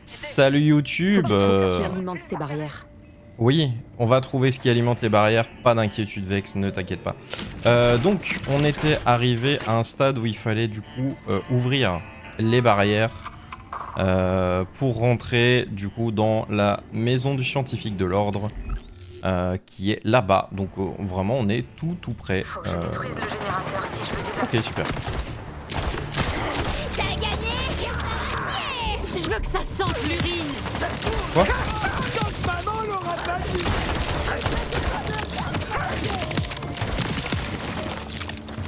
Salut YouTube. Faut que tu trouves ce qui alimente ces barrières. Oui, on va trouver ce qui alimente les barrières. Pas d'inquiétude Vex, ne t'inquiète pas. Donc, on était arrivé à un stade où il fallait du coup ouvrir les barrières pour rentrer du coup dans la maison du scientifique de l'ordre qui est là-bas. Donc vraiment, on est tout près. Faut que je détruise le générateur si je veux désactiver. Ok, super. T'as gagné. Yeah. Je veux que ça sente l'urine. Quoi?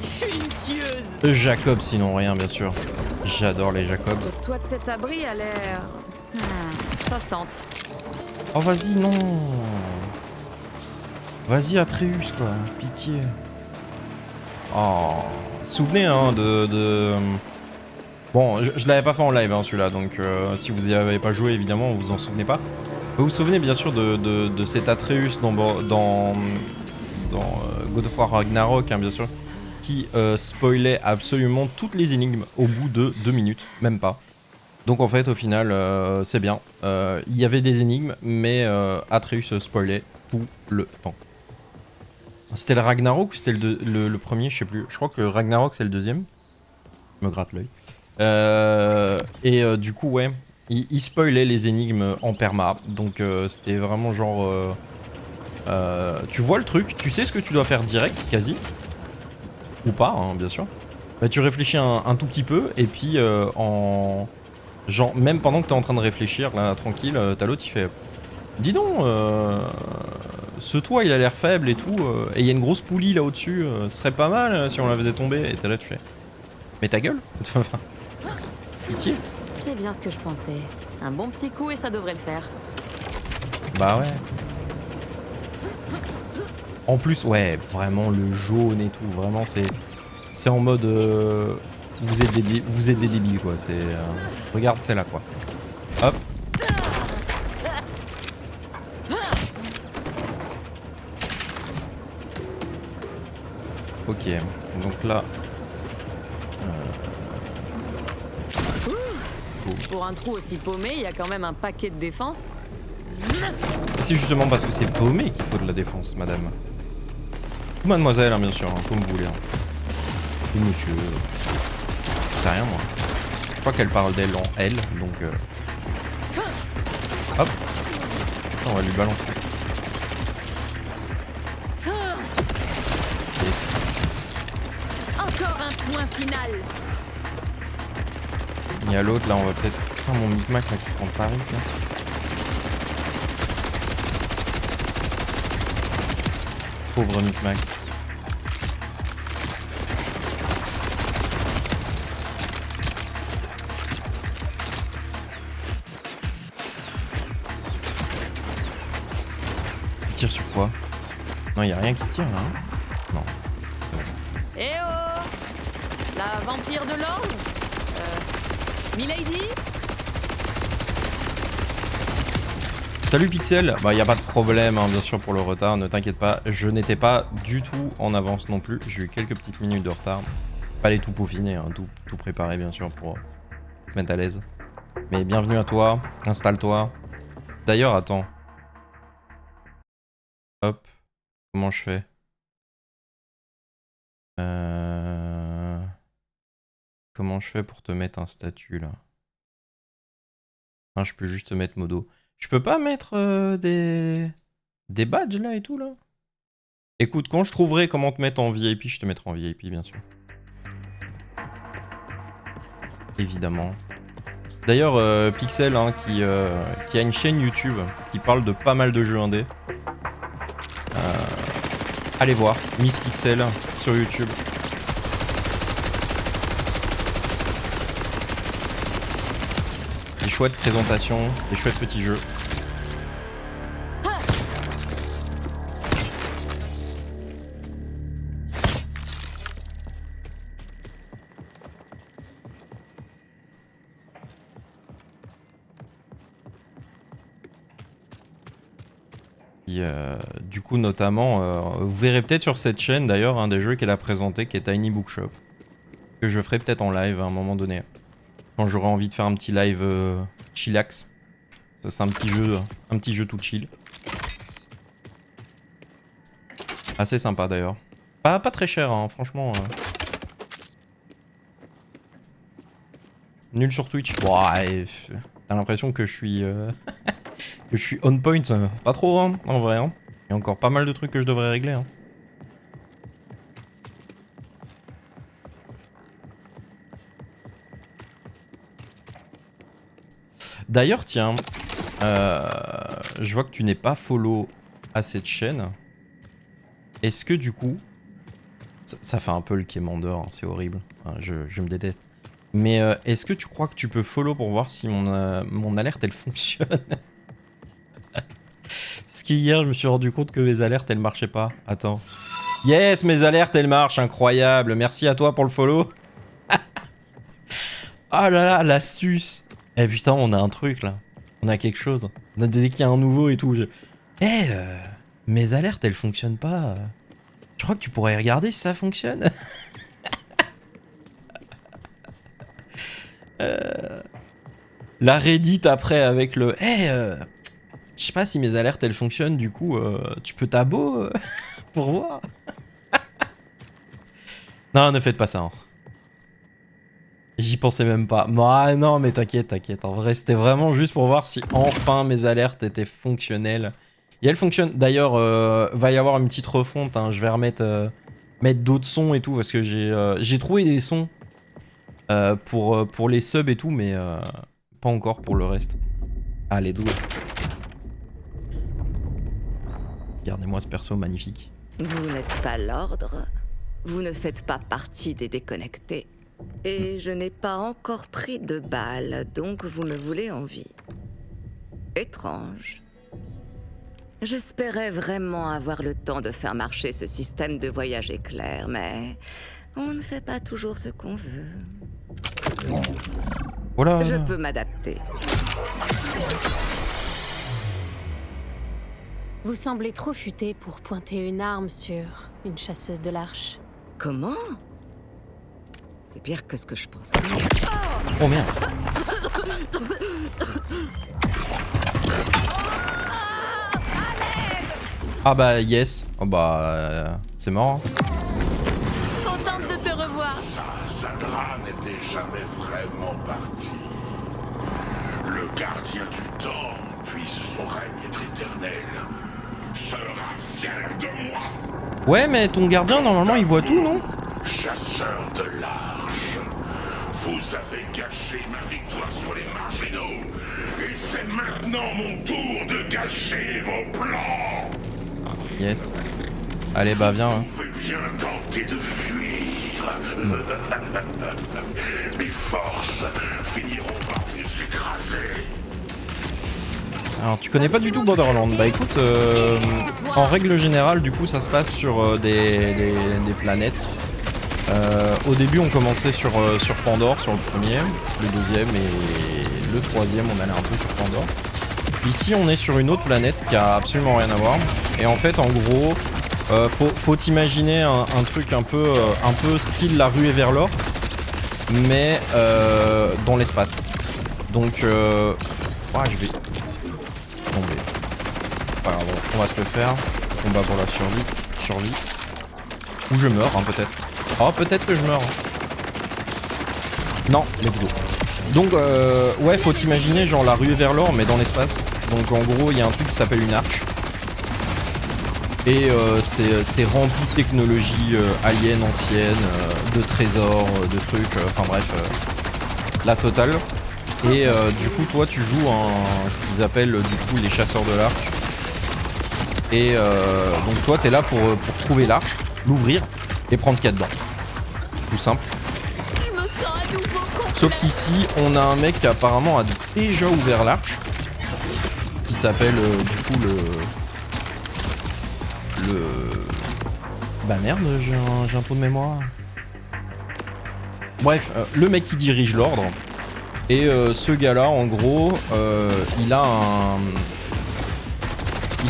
Je suis une tueuse. Jacob, sinon rien, bien sûr. J'adore les Jacobs. Le toit de cet abri a l'air... ça se tente. Oh, vas-y, non. Vas-y, Atreus, quoi. Pitié. Oh. Souvenez, hein, Bon, je l'avais pas fait en live, hein, celui-là, donc si vous y avez pas joué, évidemment, vous vous en souvenez pas. Vous vous souvenez, bien sûr, de cet Atreus dans God of War Ragnarok, hein, bien sûr, qui spoilait absolument toutes les énigmes au bout de 2 minutes, même pas. Donc en fait, au final, c'est bien. Il y avait des énigmes, mais Atreus spoilait tout le temps. C'était le Ragnarok ou c'était le premier? Je sais plus. Je crois que le Ragnarok, c'est le deuxième. Je me gratte l'œil. Du coup, ouais, il spoilait les énigmes en perma. Donc c'était vraiment genre... tu vois le truc, tu sais ce que tu dois faire direct, quasi. Ou pas, hein, bien sûr. Bah, tu réfléchis un tout petit peu, et puis genre, même pendant que t'es en train de réfléchir, là, tranquille, t'as l'autre, il fait... Dis donc, ce toit, il a l'air faible et tout, et il y a une grosse poulie là au-dessus, ce serait pas mal si on la faisait tomber. Et t'es là, tu fais... Mais ta gueule. Pitié. C'est bien ce que je pensais. Un bon petit coup et ça devrait le faire. Bah ouais. En plus, ouais, vraiment le jaune et tout, vraiment c'est en mode vous êtes des débiles quoi. C'est regarde, c'est là quoi. Hop. Ok, donc là. Pour un trou aussi paumé, il y a quand même un paquet de défense. C'est justement parce que c'est paumé qu'il faut de la défense, madame. Ou mademoiselle, hein, bien sûr, hein, comme vous voulez. Hein. Ou monsieur. C'est rien, moi. Je crois qu'elle parle d'elle en elle, donc. Hop. On va lui balancer. Yes. Encore un point final. Il y a l'autre, là, on va peut-être... Putain, mon micmac, là, qui prend tarif, là. Pauvre micmac. Il tire sur quoi? Non, il y a rien qui tire, là. Hein, non. C'est bon. Eh oh! La vampire de l'ordre? Milady? Salut Pixel. Bah, y a pas de problème, hein, bien sûr, pour le retard, ne t'inquiète pas. Je n'étais pas du tout en avance non plus. J'ai eu quelques petites minutes de retard. Fallait tout peaufiner, hein, tout préparer, bien sûr, pour te mettre à l'aise. Mais bienvenue à toi. Installe-toi. D'ailleurs, attends. Hop. Comment je fais? Comment je fais pour te mettre un statut, là? Hein, je peux juste te mettre modo. Je peux pas mettre des badges, là, et tout, là? Écoute, quand je trouverai comment te mettre en VIP, je te mettrai en VIP, bien sûr. Évidemment. D'ailleurs, Pixel, hein, qui a une chaîne YouTube qui parle de pas mal de jeux indés. Allez voir, Miss Pixel sur YouTube. Des chouettes présentations, des chouettes petits jeux. Du coup, notamment, vous verrez peut-être sur cette chaîne d'ailleurs un des jeux qu'elle a présenté qui est Tiny Bookshop. Que je ferai peut-être en live à un moment donné. Quand j'aurai envie de faire un petit live chillax. Ça c'est un petit jeu tout chill. Assez sympa d'ailleurs. Pas très cher hein, franchement. Nul sur Twitch. Ouais, t'as l'impression que je suis que je suis on point. Pas trop hein, en vrai. Hein. Il y a encore pas mal de trucs que je devrais régler. Hein. D'ailleurs, tiens, je vois que tu n'es pas follow à cette chaîne. Est-ce que du coup, ça fait un peu le quémandeur, hein, c'est horrible. Enfin, je me déteste. Mais est-ce que tu crois que tu peux follow pour voir si mon alerte elle fonctionne? Parce qu'hier je me suis rendu compte que mes alertes elles marchaient pas. Attends. Yes, mes alertes elles marchent, incroyable. Merci à toi pour le follow. Ah là là, l'astuce. Eh putain, on a un truc là. On a quelque chose. On a dès qu'il y a un nouveau et tout. Mes alertes elles fonctionnent pas. Je crois que tu pourrais regarder si ça fonctionne. La Reddit après avec le je sais pas si mes alertes elles fonctionnent, du coup tu peux t'abo pour voir. Non, ne faites pas ça. Hein. J'y pensais même pas. Ah, non, mais t'inquiète. En vrai, c'était vraiment juste pour voir si enfin mes alertes étaient fonctionnelles. Et elles fonctionnent. D'ailleurs, va y avoir une petite refonte. Hein. Je vais remettre mettre d'autres sons et tout parce que j'ai trouvé des sons pour les subs et tout, mais pas encore pour le reste. Allez, let's go. Regardez-moi ce perso magnifique. Vous n'êtes pas l'ordre. Vous ne faites pas partie des déconnectés. Et je n'ai pas encore pris de balle, donc vous me voulez en vie. Étrange. J'espérais vraiment avoir le temps de faire marcher ce système de voyage éclair, mais on ne fait pas toujours ce qu'on veut. Voilà. Je peux m'adapter. Vous semblez trop futé pour pointer une arme sur une chasseuse de l'Arche. Comment? C'est pire que ce que je pensais. Oh merde. Ah bah yes. Oh bah c'est mort. Contente de te revoir. Sadra n'était jamais vraiment parti. Le gardien du temps, puisse son règne être éternel, sera fier de moi. Ouais, mais ton gardien normalement il voit tout, non? Chasseur de l'Arche, vous avez gâché ma victoire sur les marginaux, et c'est maintenant mon tour de gâcher vos plans. Yes. Allez, bah viens. Hein. Vous pouvez bien tenter de fuir. Mes forces finiront par vous écraser. Alors, tu connais pas du tout Borderlands. Bah écoute, en règle générale, du coup, ça se passe sur des planètes. Au début, on commençait sur Pandore, sur le premier, le deuxième et le troisième, on allait un peu sur Pandore. Ici, on est sur une autre planète qui a absolument rien à voir. Et en fait, en gros, faut t'imaginer un truc un peu style La Ruée vers l'or, mais dans l'espace. Donc, je vais tomber. C'est pas grave, on va se le faire. Combat pour la survie. Ou je meurs, hein, peut-être. Oh, peut-être que je meurs. Non, let's go. Donc, ouais, faut t'imaginer genre La Ruée vers l'or, mais dans l'espace. Donc, en gros, il y a un truc qui s'appelle une arche. Et c'est rempli de technologies aliens anciennes, de trésors, de trucs, enfin bref, la totale. Et du coup, toi, tu joues ce qu'ils appellent du coup les chasseurs de l'arche. Et donc, toi, t'es là pour trouver l'arche, l'ouvrir et prendre ce qu'il y a dedans. Tout simple. Sauf qu'ici, on a un mec qui apparemment a déjà ouvert l'arche, qui s'appelle du coup Bah merde, j'ai un trou de mémoire. Bref, le mec qui dirige l'ordre. Et ce gars-là, en gros, il a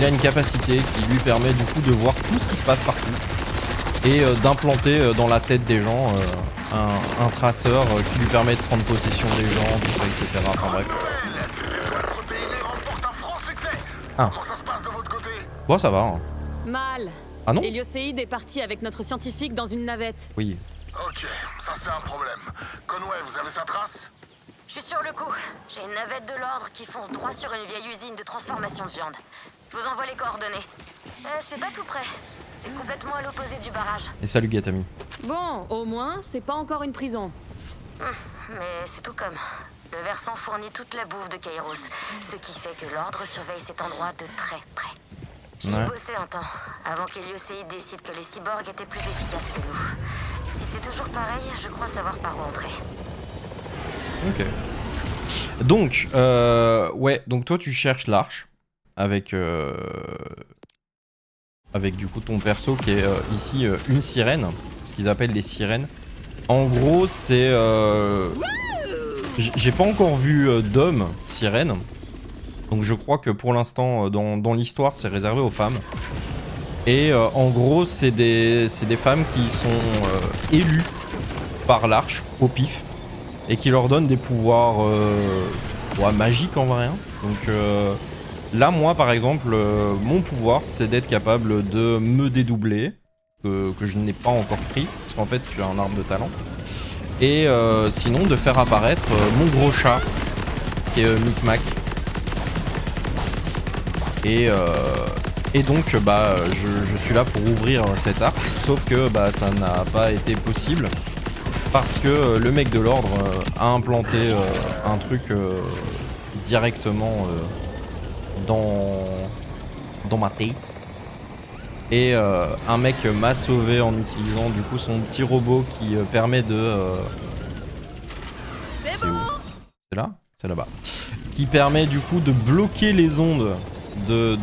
une capacité qui lui permet du coup de voir tout ce qui se passe partout. Et d'implanter dans la tête des gens un traceur qui lui permet de prendre possession des gens, tout ça, etc. Enfin bref. Ah. Comment ça se passe de votre côté? Bon, ça va. Hein. Mal. Ah non? Hélioséide est parti avec notre scientifique dans une navette. Oui. Ok, ça c'est un problème. Conway, vous avez sa trace? Je suis sur le coup. J'ai une navette de l'ordre qui fonce droit sur une vieille usine de transformation de viande. Je vous envoie les coordonnées. C'est pas tout près. C'est complètement à l'opposé du barrage. Et salut Gatami. Bon, au moins, c'est pas encore une prison. Mais c'est tout comme. Le versant fournit toute la bouffe de Kairos, ce qui fait que l'ordre surveille cet endroit de très près. J'y ai bossé un temps, avant qu'Hélioséide décide que les cyborgs étaient plus efficaces que nous. Si c'est toujours pareil, je crois savoir par où entrer. Ok. Donc, ouais, donc toi tu cherches l'arche avec du coup ton perso qui est ici une sirène, ce qu'ils appellent les sirènes. En gros, c'est j'ai pas encore vu d'homme sirène, donc je crois que pour l'instant dans l'histoire c'est réservé aux femmes. Et en gros, c'est des femmes qui sont élues par l'arche au pif et qui leur donnent des pouvoirs magiques en vrai. Hein. Donc là, moi par exemple, mon pouvoir c'est d'être capable de me dédoubler, que je n'ai pas encore pris, parce qu'en fait tu as un arbre de talent. Et sinon de faire apparaître mon gros chat, qui est Micmac. Et donc bah je suis là pour ouvrir cette arche, sauf que bah ça n'a pas été possible parce que le mec de l'ordre a implanté un truc directement dans ma tête. Et un mec m'a sauvé en utilisant du coup son petit robot qui permet de... C'est où? C'est là? C'est là-bas. Qui permet du coup de bloquer les ondes de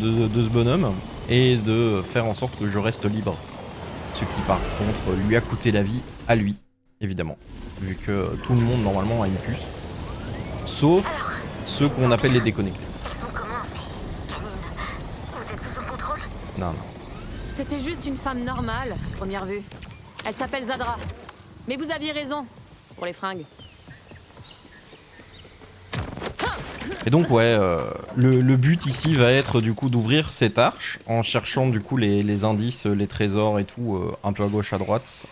ce bonhomme et de faire en sorte que je reste libre. Ce qui par contre lui a coûté la vie à lui, évidemment. Vu que tout le monde normalement a une puce. Sauf ceux qu'on appelle les déconnectés. Elles sont comment ces canines? Vous êtes sous son contrôle? Non, non. C'était juste une femme normale, à première vue. Elle s'appelle Zadra. Mais vous aviez raison, pour les fringues. Et donc ouais, le but ici va être du coup d'ouvrir cette arche en cherchant du coup les indices, les trésors et tout, un peu à gauche à droite.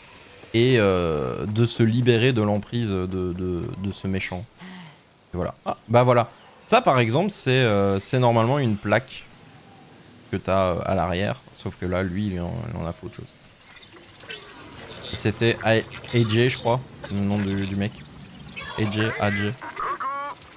Et de se libérer de l'emprise de ce méchant. Et voilà. Ah, bah voilà. Ça par exemple c'est normalement une plaque que t'as à l'arrière. Sauf que là lui il en a fait autre chose. C'était AJ je crois, le nom du mec. AJ.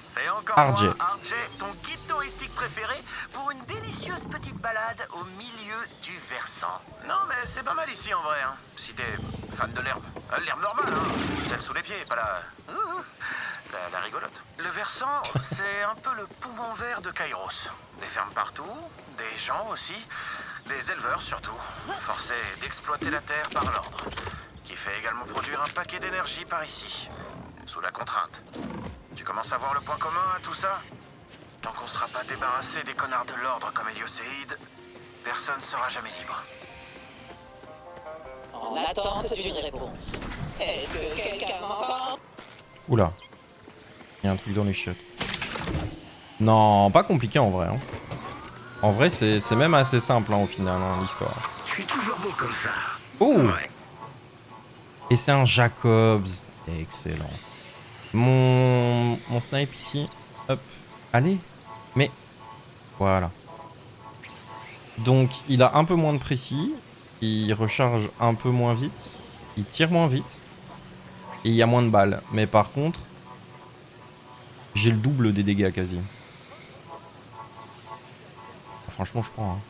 C'est encore RJ. moi, RJ, ton guide touristique préféré, pour une délicieuse petite balade au milieu du versant. Non mais c'est pas mal ici en vrai, hein. Si t'es fan de l'herbe. L'herbe normale, hein. Celle sous les pieds, pas la rigolote. Le versant, c'est un peu le poumon vert de Kairos. Des fermes partout, des gens aussi, des éleveurs surtout, forcés d'exploiter la terre par l'ordre, qui fait également produire un paquet d'énergie par ici, sous la contrainte. Tu commences à voir le point commun à tout ça? Tant qu'on sera pas débarrassé des connards de l'ordre comme Hélioséide, personne sera jamais libre. En attente d'une réponse. Est-ce que quelqu'un m'entend? Oula. Il y a un truc dans les chiottes. Non, pas compliqué en vrai. Hein. En vrai, c'est même assez simple hein, au final, hein, l'histoire. Je suis toujours beau comme ça. Oh! Ouais. Et c'est un Jacobs. Excellent. Mon snipe ici. Hop. Allez. Mais. Voilà. Donc, il a un peu moins de précis. Il recharge un peu moins vite. Il tire moins vite. Et il y a moins de balles. Mais par contre, j'ai le double des dégâts quasi. Franchement, je prends. Hein.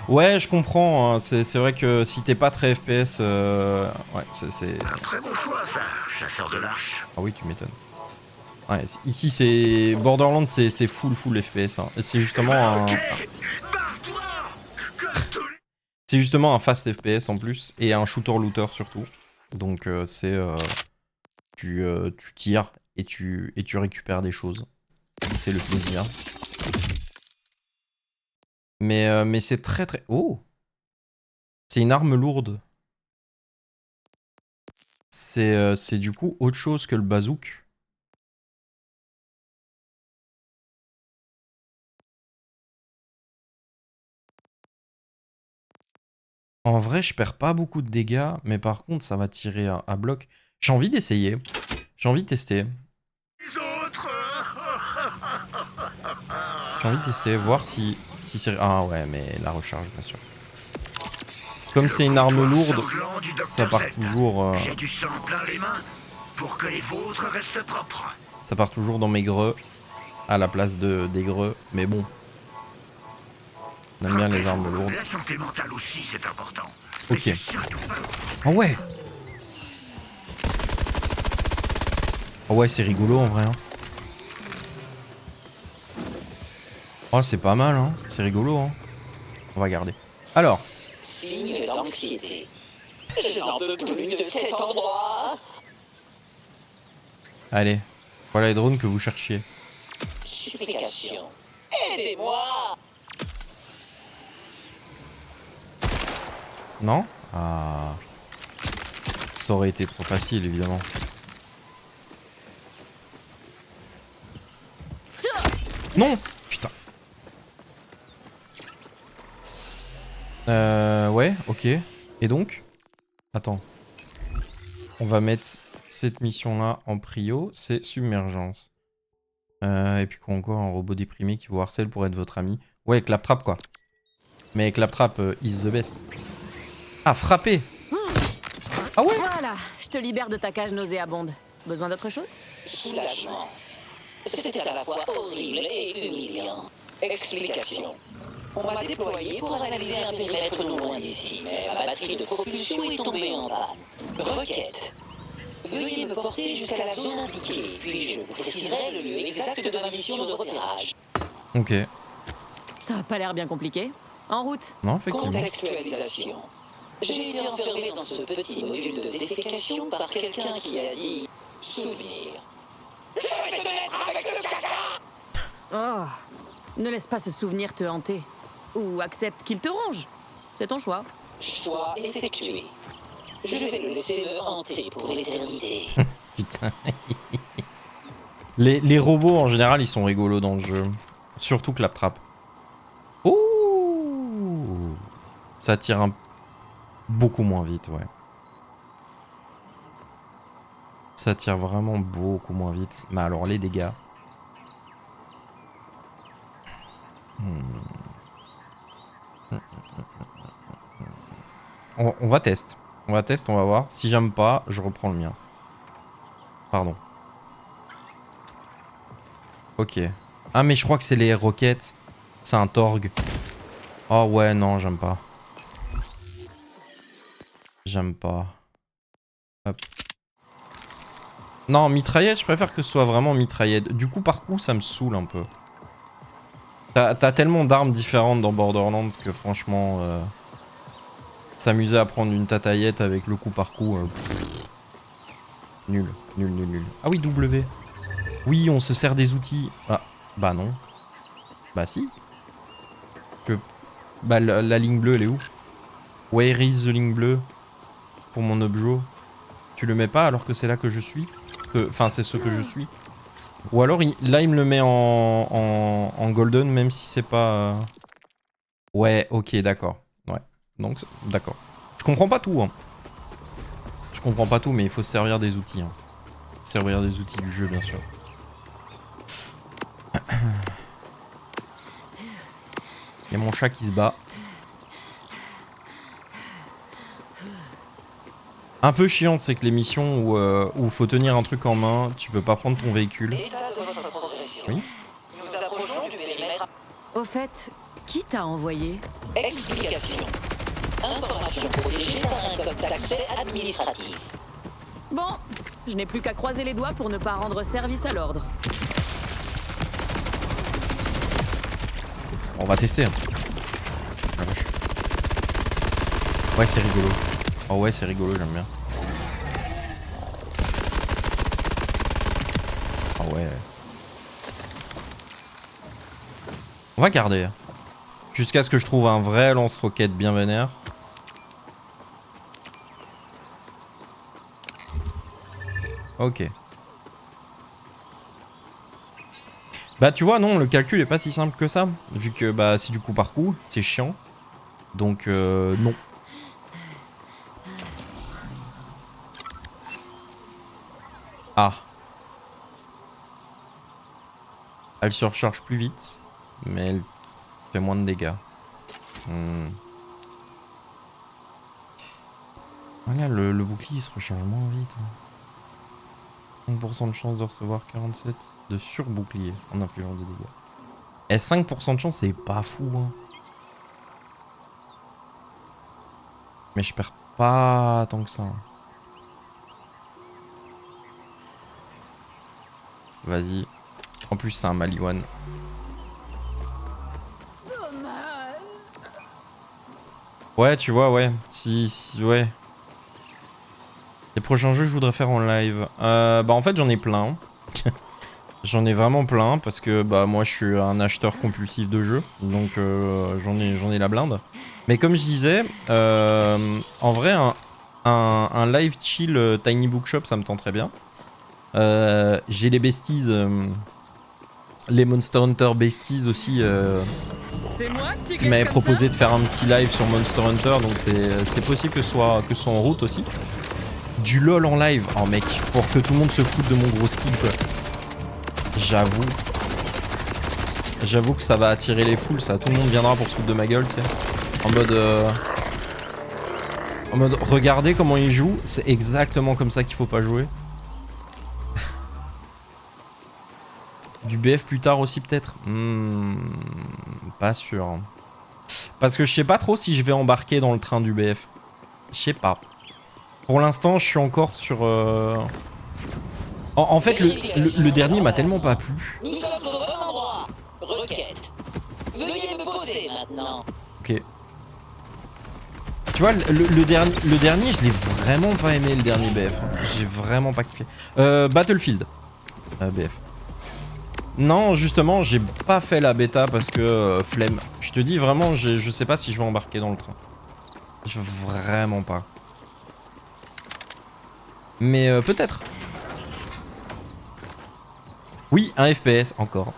Ouais, je comprends. Hein. C'est vrai que si t'es pas très FPS, ouais, c'est. Un très bon choix, ça, chasseur de l'arche. Ah oui, tu m'étonnes. Ouais, ici, c'est Borderlands, c'est full FPS. Hein. C'est justement un. C'est justement un fast FPS en plus et un shooter-looter surtout. Donc c'est tu tires et tu récupères des choses. C'est le plaisir. Mais c'est très... Oh! C'est une arme lourde. c'est du coup autre chose que le bazouk. En vrai, je perds pas beaucoup de dégâts, mais par contre, ça va tirer à bloc. J'ai envie d'essayer. J'ai envie de tester. J'ai envie de tester, voir si c'est... Ah ouais, mais la recharge, bien sûr. Comme c'est une arme lourde, ça part toujours... J'ai du sang plein les mains pour que les vôtres restent propres. Ça part toujours dans mes greux, à la place des greux, mais bon. On aime bien les armes lourdes. La santé mentale aussi, c'est important. Ok. Oh ouais. Oh ouais, c'est rigolo en vrai. Hein. Oh, c'est pas mal, hein. C'est rigolo, hein. On va garder. Alors. Signe d'anxiété. Je n'en peux plus de cet endroit. Allez. Voilà les drones que vous cherchiez. Supplication. Aidez-moi. Non? Ah. Ça aurait été trop facile, évidemment. Non! Putain. Ouais, ok. Et donc? Attends. On va mettre cette mission-là en prio. C'est submergence. Et puis quoi encore? Un robot déprimé qui vous harcèle pour être votre ami. Ouais, Claptrap, quoi. Mais Claptrap is the best. Ah, frapper! Ah ouais? Voilà, je te libère de ta cage nauséabonde. Besoin d'autre chose? Soulagement. C'était à la fois horrible et humiliant. Explication. On m'a déployé pour analyser un périmètre non loin d'ici, mais ma batterie de propulsion est tombée en panne. Requête. Veuillez me porter jusqu'à la zone indiquée, puis je vous préciserai le lieu exact de ma mission de repérage. Ok. Ça a pas l'air bien compliqué. En route. Non, effectivement. Contextualisation. J'ai été enfermé dans ce petit module de défécation par quelqu'un qui a dit « souvenir ». Je vais te mettre avec le caca. Oh. Ne laisse pas ce souvenir te hanter. Ou accepte qu'il te ronge. C'est ton choix. Choix effectué. Je vais le laisser me hanter pour l'éternité. Putain. Les robots, en général, ils sont rigolos dans le jeu. Surtout Claptrap. Oh! Ça tire beaucoup moins vite, ouais. Ça tire vraiment beaucoup moins vite. Mais alors, les dégâts... On va tester. On va tester, on va voir. Si j'aime pas, je reprends le mien. Pardon. Ok. Ah, mais je crois que c'est les air rockets. C'est un Torg. Oh ouais, non, j'aime pas. J'aime pas. Hop. Non, mitraillette, je préfère que ce soit vraiment mitraillette. Du coup, par coup, ça me saoule un peu. T'as tellement d'armes différentes dans Borderlands que franchement... s'amuser à prendre une tataillette avec le coup par coup... Nul, nul, nul, nul. Ah oui, W. Oui, on se sert des outils. Ah, bah non. Bah si. Bah la ligne bleue, elle est où? Where is the ligne bleue? Pour mon objet. Tu le mets pas alors que c'est là que je suis? Enfin, c'est ce que je suis. Ou alors, là, il me le met en golden, même si c'est pas... Ouais, ok, d'accord. Ouais, donc, d'accord. Je comprends pas tout, hein. Je comprends pas tout, mais il faut se servir des outils. Hein. Servir des outils du jeu, bien sûr. Il y a mon chat qui se bat. Un peu chiante, c'est que les missions où faut tenir un truc en main, tu peux pas prendre ton véhicule. Oui. Nous approchons du périmètre. Au fait, qui t'a envoyé? Explication. Information protégée par un code d'accès administratif. Bon, je n'ai plus qu'à croiser les doigts pour ne pas rendre service à l'ordre. On va tester. Hein. La vache. Ouais, c'est rigolo. Oh ouais, c'est rigolo, j'aime bien. Oh ouais. On va garder. Jusqu'à ce que je trouve un vrai lance-roquette bien vénère. Ok. Bah tu vois, non, le calcul est pas si simple que ça. Vu que bah c'est du coup par coup, c'est chiant. Donc non. Ah. Elle se recharge plus vite, mais elle fait moins de dégâts. Voilà, le bouclier il se recharge moins vite. 5% de chance de recevoir 47 de sur-bouclier en infligeant des dégâts. Et 5% de chance, c'est pas fou, hein. Mais je perds pas tant que ça. Vas-y. En plus, c'est un Maliwan. Ouais, tu vois, ouais. Si, ouais. Les prochains jeux que je voudrais faire en live. Bah, en fait, j'en ai plein. J'en ai vraiment plein parce que bah moi je suis un acheteur compulsif de jeux, donc j'en ai la blinde. Mais comme je disais, en vrai un live chill Tiny Bookshop ça me tenterait bien. J'ai les besties, les Monster Hunter besties aussi qui m'avaient proposé de faire un petit live sur Monster Hunter, donc c'est possible que ce soit en route aussi. Du LOL en live, oh mec, pour que tout le monde se foute de mon gros skill quoi. J'avoue que ça va attirer les foules, ça. Tout le monde viendra pour se foutre de ma gueule, tu sais. En mode, regardez comment il joue. C'est exactement comme ça qu'il faut pas jouer. Du BF plus tard aussi peut-être. Pas sûr. Parce que je sais pas trop si je vais embarquer dans le train du BF. Je sais pas. Pour l'instant, je suis encore sur... En fait, le dernier m'a tellement pas plu. Nous sommes au bon endroit. Requête. Veuillez me poser maintenant. Ok. Tu vois, le dernier, je l'ai vraiment pas aimé, le dernier BF. J'ai vraiment pas kiffé. Battlefield. BF. Non, justement, j'ai pas fait la bêta parce que flemme. Je te dis vraiment, je sais pas si je vais embarquer dans le train. Vraiment pas. Mais peut-être. Oui, un FPS encore.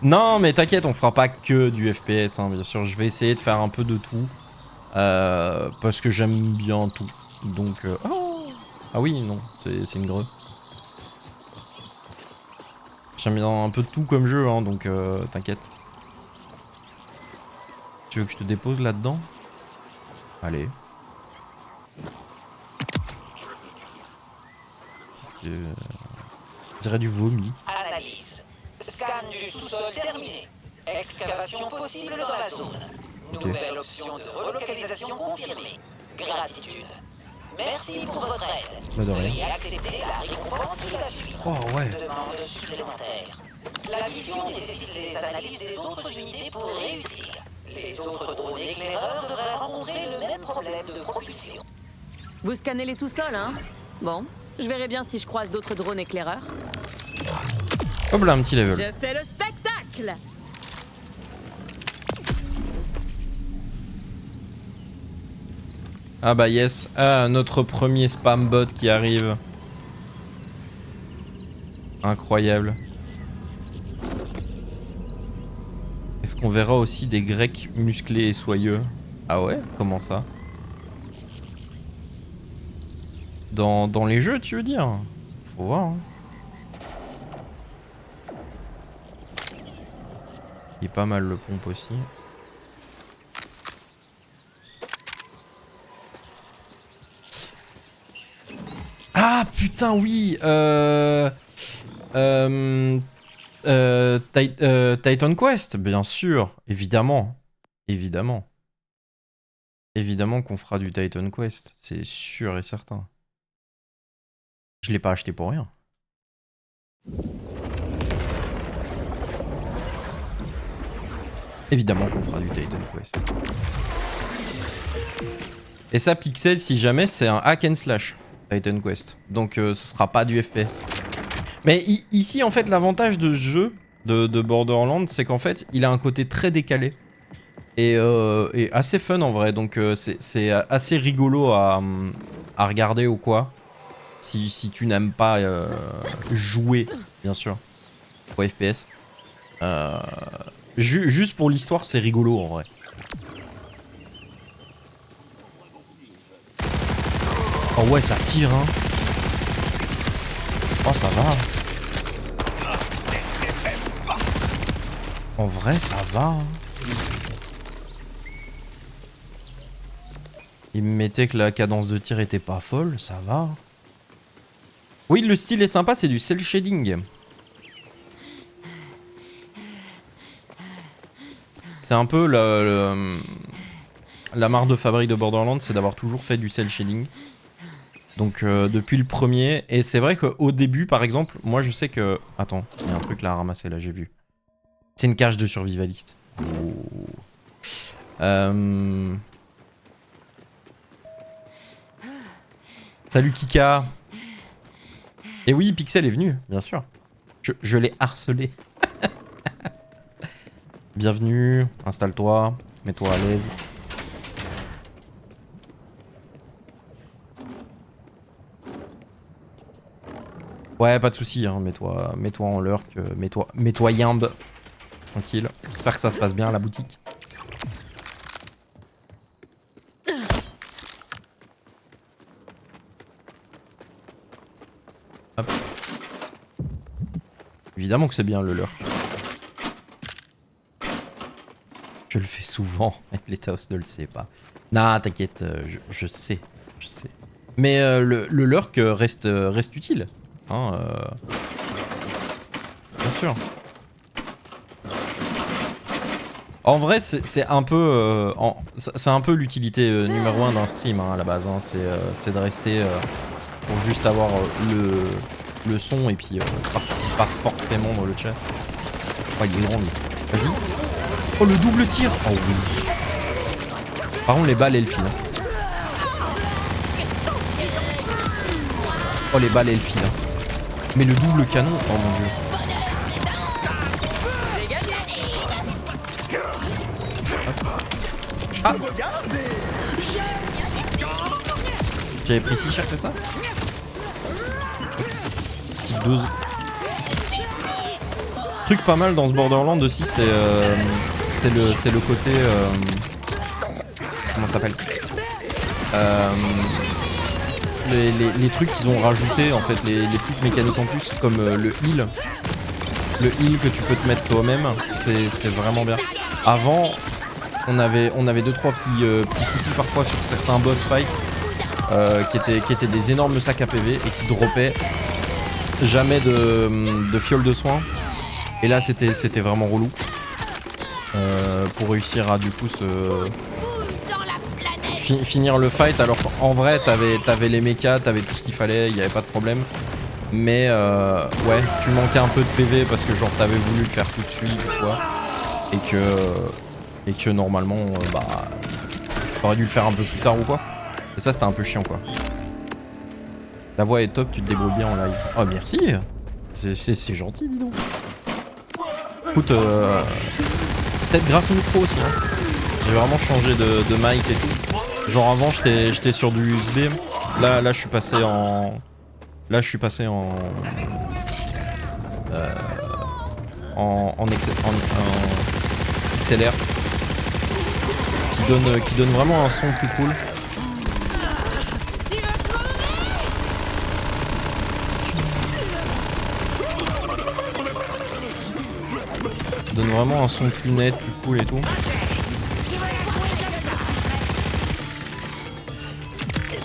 Non, mais t'inquiète, on fera pas que du FPS, hein, bien sûr. Je vais essayer de faire un peu de tout. Parce que j'aime bien tout. Donc... Oh ah oui, non, c'est une greu. J'aime bien un peu de tout comme jeu, hein, donc t'inquiète. Tu veux que je te dépose là-dedans? Allez. Qu'est-ce que... Je dirais du vomi. Analyse. Scan du sous-sol terminé. Excavation possible dans la zone. Nouvelle option de relocalisation confirmée. Gratitude. Merci pour votre aide. Bah de rien. Veuillez accepter la récompense qui va suivre. Oh ouais. Demande supplémentaire. La mission nécessite les analyses des autres unités pour réussir. Les autres drones éclaireurs devraient rencontrer le même problème de propulsion. Vous scannez les sous-sols, hein? Bon, je verrai bien si je croise d'autres drones éclaireurs. Hop là, un petit level. Je fais le spectacle! Ah bah yes, ah, notre premier spam bot qui arrive. Incroyable. Est-ce qu'on verra aussi des Grecs musclés et soyeux? Ah ouais? Comment ça? Dans les jeux, tu veux dire? Faut voir, hein. Il est pas mal le pompe aussi. Ah putain oui Titan Quest, bien sûr, évidemment. Évidemment qu'on fera du Titan Quest, c'est sûr et certain. Je l'ai pas acheté pour rien. Évidemment qu'on fera du Titan Quest. Et ça, Pixel, si jamais, c'est un hack and slash. Titan Quest. Donc ce sera pas du FPS. Mais ici en fait l'avantage de ce jeu de Borderlands c'est qu'en fait il a un côté très décalé. Et assez fun en vrai. Donc c'est assez rigolo à regarder ou quoi. Si tu n'aimes pas jouer, bien sûr, au FPS. Juste pour l'histoire, c'est rigolo en vrai. Oh ouais, ça tire, hein. Oh, ça va. En vrai, ça va. Hein. Il me mettait que la cadence de tir était pas folle, ça va. Oui, le style est sympa, c'est du cel shading. C'est un peu la marque de fabrique de Borderlands, c'est d'avoir toujours fait du cel shading. Donc depuis le premier, et c'est vrai qu'au début par exemple, moi je sais que... Attends, il y a un truc là à ramasser là, j'ai vu. C'est une cage de survivaliste. Oh. Salut Kika. Et oui, Pixel est venu, bien sûr. Je l'ai harcelé. Bienvenue, installe-toi, mets-toi à l'aise. Ouais, pas de soucis, hein. Mets-toi en lurk, mets-toi yimbe. Tranquille. J'espère que ça se passe bien à la boutique. Hop. Évidemment que c'est bien le lurk. Je le fais souvent, les Taos ne le sait pas. Nah, t'inquiète, je sais. Mais le lurk reste utile. Hein, bien sûr. En vrai, c'est un peu, c'est un peu l'utilité numéro 1 d'un stream hein, à la base. Hein, c'est de rester pour juste avoir le son et puis participer pas forcément dans le chat. Oh, il est grand lui. Vas-y. Oh, le double tir. Oh oui. Par contre, les balles, elles filent. Oh, les balles, elles filent. Mais le double canon, oh mon dieu. Ah. J'avais pris si cher que ça. Petite dose. Truc pas mal dans ce Borderlands aussi, c'est le côté comment ça s'appelle, les trucs qu'ils ont rajouté en fait, les petites mécaniques en plus comme le heal que tu peux te mettre toi-même, c'est vraiment bien. Avant on avait 2-3 petits soucis parfois sur certains boss fights qui étaient des énormes sacs à PV et qui droppaient jamais de fiole de soin. Et là c'était vraiment relou pour réussir à du coup finir le fight. Alors en vrai t'avais les mechas, t'avais tout ce qu'il fallait, il n'y avait pas de problème. Mais ouais, tu manquais un peu de PV parce que genre t'avais voulu le faire tout de suite ou quoi. Et que normalement bah t'aurais dû le faire un peu plus tard ou quoi. Et ça c'était un peu chiant quoi. La voix est top, tu te débrouilles bien en live. Oh merci. C'est gentil dis donc. Écoute, peut-être grâce au micro aussi. Hein. J'ai vraiment changé de mic et tout. Genre avant j'étais sur du USB. Là je suis passé en. Là je suis passé en XLR. Qui donne vraiment un son plus cool. Donne vraiment un son plus net, plus cool et tout.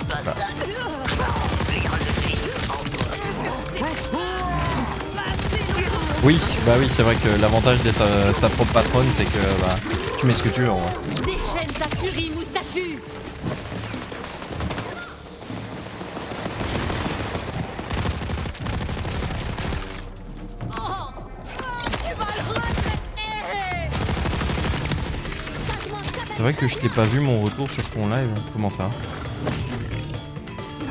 Voilà. Oui, bah oui, c'est vrai que l'avantage d'être sa propre patronne, c'est que bah, tu mets ce que tu veux en vrai. Déchaîne ta furie moustachue. C'est vrai que je t'ai pas vu mon retour sur ton live. Comment ça?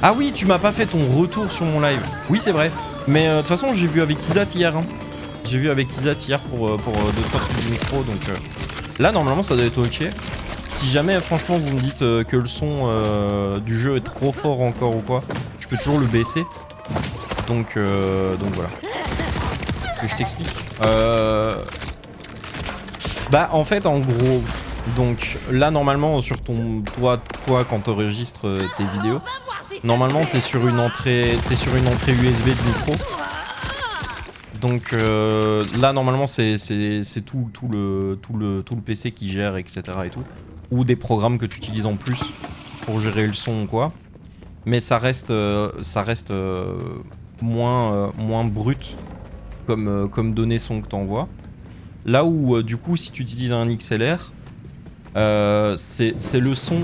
Ah oui, tu m'as pas fait ton retour sur mon live. Oui, c'est vrai. Mais de toute façon, j'ai vu avec Isat hier. Hein. J'ai vu avec Isat hier pour 2-3 trucs de micro. Donc là, normalement, ça doit être ok. Si jamais, franchement, vous me dites que le son du jeu est trop fort encore ou quoi, je peux toujours le baisser. Donc voilà. Que je t'explique. Bah en fait en gros, donc là normalement sur ton toi quand t'enregistres tes vidéos, normalement t'es sur une entrée USB de micro. Donc là normalement c'est tout le PC qui gère, etc. et tout, ou des programmes que tu utilises en plus pour gérer le son ou quoi. Mais ça reste moins brut comme données son que t'envoies. Là où du coup si tu utilises un XLR, c'est le son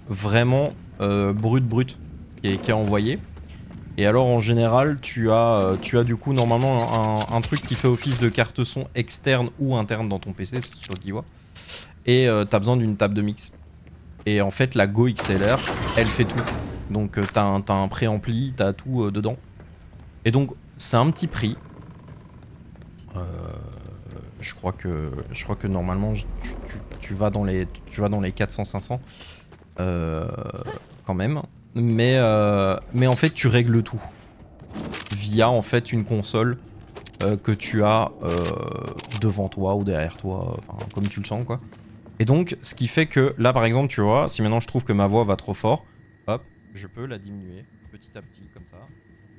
vraiment brut qui est envoyé. Et alors en général tu as du coup normalement un truc qui fait office de carte son externe ou interne dans ton PC, c'est sur le qui voit. Et t'as besoin d'une table de mix. Et en fait la Go XLR elle fait tout. Donc t'as un préampli, t'as tout dedans. Et donc c'est un petit prix. Je crois que normalement tu vas dans les 400-500 quand même. Mais en fait tu règles tout via en fait une console que tu as devant toi ou derrière toi, enfin, comme tu le sens quoi. Et donc ce qui fait que là par exemple tu vois, si maintenant je trouve que ma voix va trop fort, hop, je peux la diminuer petit à petit comme ça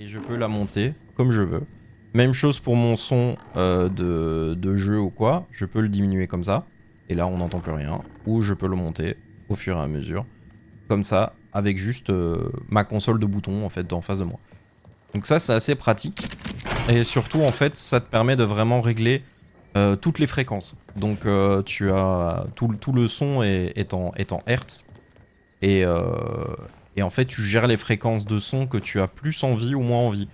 et je peux la monter comme je veux. Même chose pour mon son de jeu ou quoi, je peux le diminuer comme ça et là on n'entend plus rien, ou je peux le monter au fur et à mesure comme ça avec juste ma console de boutons en fait en face de moi. Donc ça c'est assez pratique et surtout en fait ça te permet de vraiment régler toutes les fréquences. Donc tu as tout le son est en Hertz et en fait tu gères les fréquences de son que tu as plus envie ou moins envie.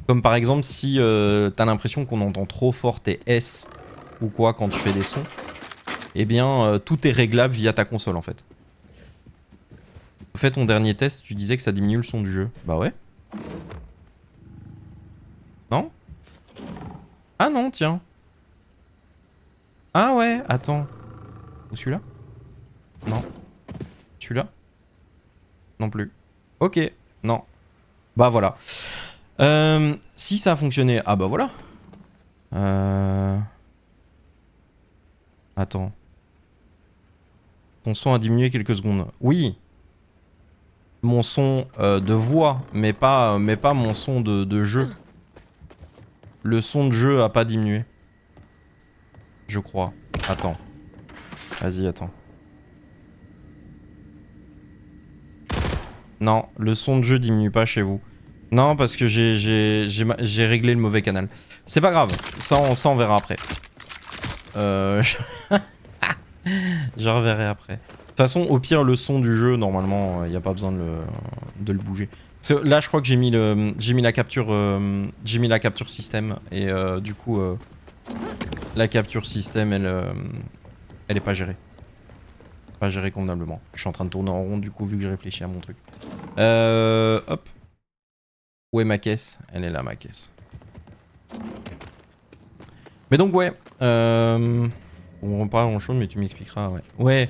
Comme par exemple si t'as l'impression qu'on entend trop fort tes S ou quoi quand tu fais des sons, eh bien tout est réglable via ta console en fait. En fait, ton dernier test, tu disais que ça diminue le son du jeu. Bah ouais. Non? Ah non, tiens. Ah ouais, attends. Ou celui-là? Non. Celui-là? Non plus. Ok, non. Bah voilà. Si ça a fonctionné... Ah bah voilà. Attends. Ton son a diminué quelques secondes. Oui. Mon son de voix, mais pas mon son de jeu. Le son de jeu a pas diminué. Je crois. Attends. Vas-y, attends. Non, le son de jeu diminue pas chez vous. Non, parce que j'ai réglé le mauvais canal. C'est pas grave, ça on verra après. Je reverrai après. De toute façon, au pire, le son du jeu, normalement, il n'y a pas besoin de le bouger. Parce que là, je crois que j'ai mis la capture système et du coup, la capture système, elle est pas gérée. Pas gérée convenablement. Je suis en train de tourner en rond, du coup, vu que je réfléchis à mon truc. Hop. Où est ma caisse? Elle est là, ma caisse. Mais donc, ouais. On va pas grand chose, mais tu m'expliqueras, ouais. Ouais.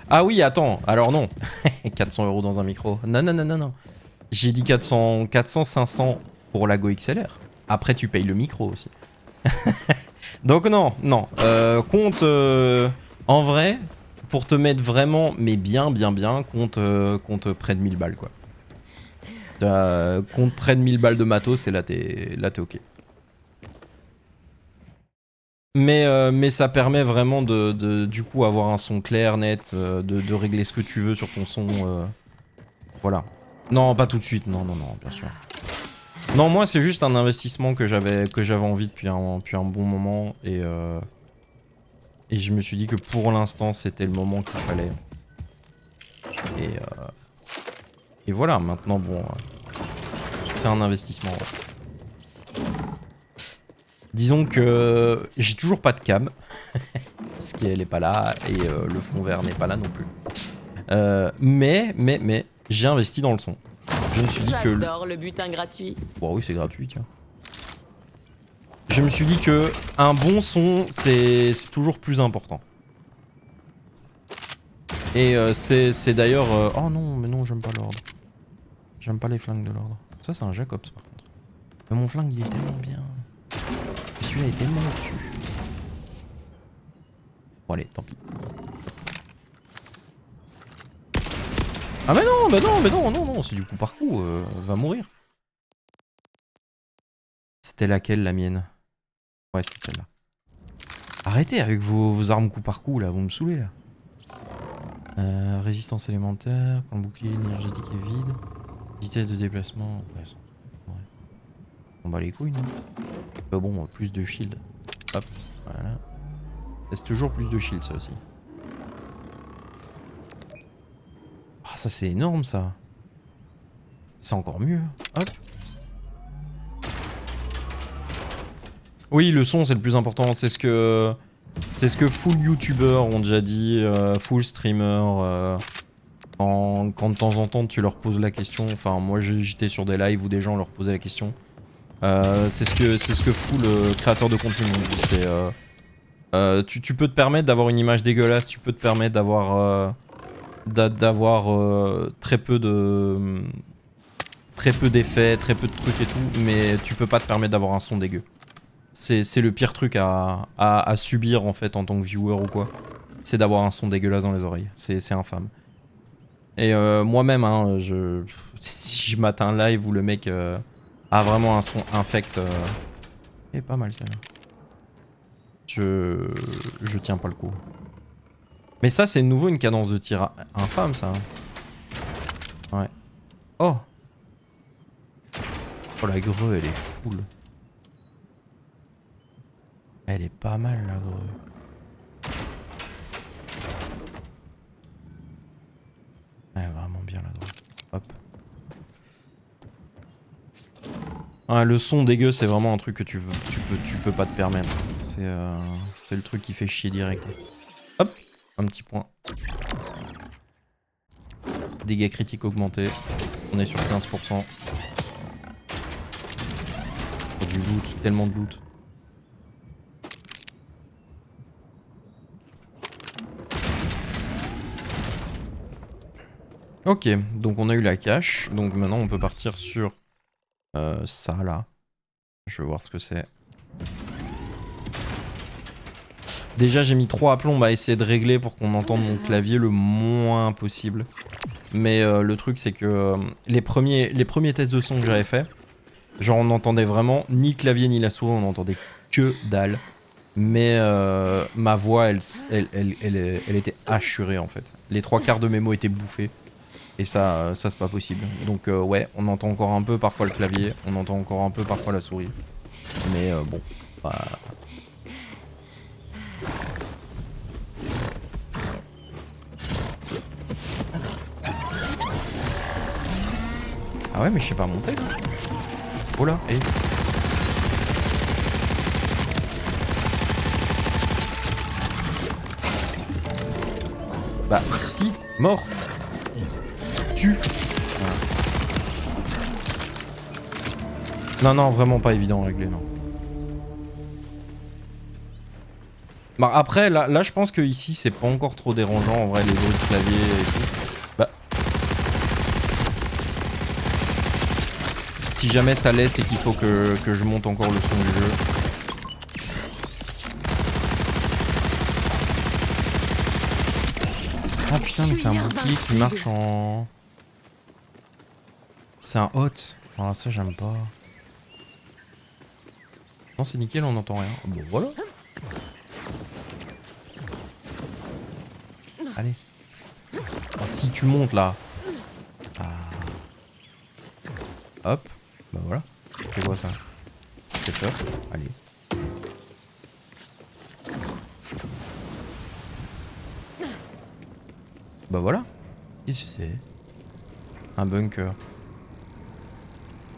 Ah oui, attends, alors non. 400 € dans un micro. Non. J'ai dit 400, 500 pour la Go XLR. Après, tu payes le micro aussi. Donc non. Compte, en vrai, pour te mettre vraiment, mais bien, compte près de 1000 balles, quoi. Compte près de 1000 balles de matos, et là, t'es ok. Mais ça permet vraiment du coup avoir un son clair, net, de régler ce que tu veux sur ton son. Voilà. Non, pas tout de suite, non, bien sûr. Non, moi c'est juste un investissement que j'avais envie depuis un bon moment et je me suis dit que pour l'instant c'était le moment qu'il fallait. Et voilà, maintenant bon, c'est un investissement. Disons que j'ai toujours pas de cam, parce qu'elle est pas là et le fond vert n'est pas là non plus. Mais j'ai investi dans le son. Je me suis dit que... J'adore le butin gratuit. Bon oui, c'est gratuit, tiens. Je me suis dit que un bon son, c'est toujours plus important. Et c'est d'ailleurs... Oh non, mais non, j'aime pas l'ordre. J'aime pas les flingues de l'ordre. Ça c'est un Jacobs par contre. Mais mon flingue il est tellement bien. Et celui-là est tellement au-dessus. Bon allez, tant pis. Ah mais non, non, c'est du coup par coup, va mourir. C'était laquelle la mienne? Ouais, c'était celle-là. Arrêtez avec vos armes coup par coup là, vous me saoulez là. Résistance élémentaire, quand le bouclier énergétique est vide. Vitesse de déplacement. Ouais, on bat les couilles, non? Bon, plus de shield. Hop, voilà. C'est toujours plus de shield ça aussi. Ah, ça c'est énorme ça. C'est encore mieux. Hop. Oui, le son c'est le plus important. C'est ce que full youtubeurs ont déjà dit, full streamer. Quand de temps en temps tu leur poses la question, enfin moi j'étais sur des lives où des gens leur posaient la question. C'est ce que full créateur de contenu m'ont dit. C'est tu peux te permettre d'avoir une image dégueulasse, tu peux te permettre d'avoir très peu d'effets, très peu de trucs et tout, mais tu peux pas te permettre d'avoir un son dégueu. C'est le pire truc à subir en fait en tant que viewer ou quoi. C'est d'avoir un son dégueulasse dans les oreilles. C'est infâme. Et moi-même, hein, si je mate un live où le mec a vraiment un son infect, et pas mal celle-là. Je tiens pas le coup. Mais ça, c'est de nouveau une cadence de tir infâme, ça. Ouais. Oh. Oh, la greu, elle est full. Elle est pas mal, la greu. Elle est vraiment bien, la greu. Hop. Ouais, le son dégueu, c'est vraiment un truc que tu peux pas te permettre. C'est le truc qui fait chier direct. Hop. Un petit point. Dégâts critiques augmentés. On est sur 15%. Oh, du loot, tellement de loot. Ok, donc on a eu la cache. Donc maintenant on peut partir sur ça là. Je vais voir ce que c'est. Déjà j'ai mis 3 aplombs, on va essayer de régler pour qu'on entende mon clavier le moins possible. Mais le truc c'est que les premiers tests de son que j'avais fait, genre on n'entendait vraiment ni le clavier ni la souris, on n'entendait que dalle. Mais ma voix elle était hachurée en fait. Les 3/4 de mes mots étaient bouffés. Et ça c'est pas possible. Donc ouais, on entend encore un peu parfois le clavier, on entend encore un peu parfois la souris. Mais bon, bah... Ah ouais, mais je sais pas monter. Oh là, hé. Bah, si, mort. Tue. Voilà. Non, non, vraiment pas évident à régler, non. Bah après, là je pense que ici c'est pas encore trop dérangeant en vrai, les bruits de clavier et tout. Bah... Si jamais ça l'est, c'est qu'il faut que je monte encore le son du jeu. Ah putain, mais c'est un bouclier qui marche en... C'est un hot. Ah ça j'aime pas. Non c'est nickel, on n'entend rien. Bon voilà. Allez. Ah, si tu montes là. Ah. Hop. Bah voilà. C'est quoi ça? C'est peur. Allez. Bah voilà. Qu'est-ce que c'est? Un bunker.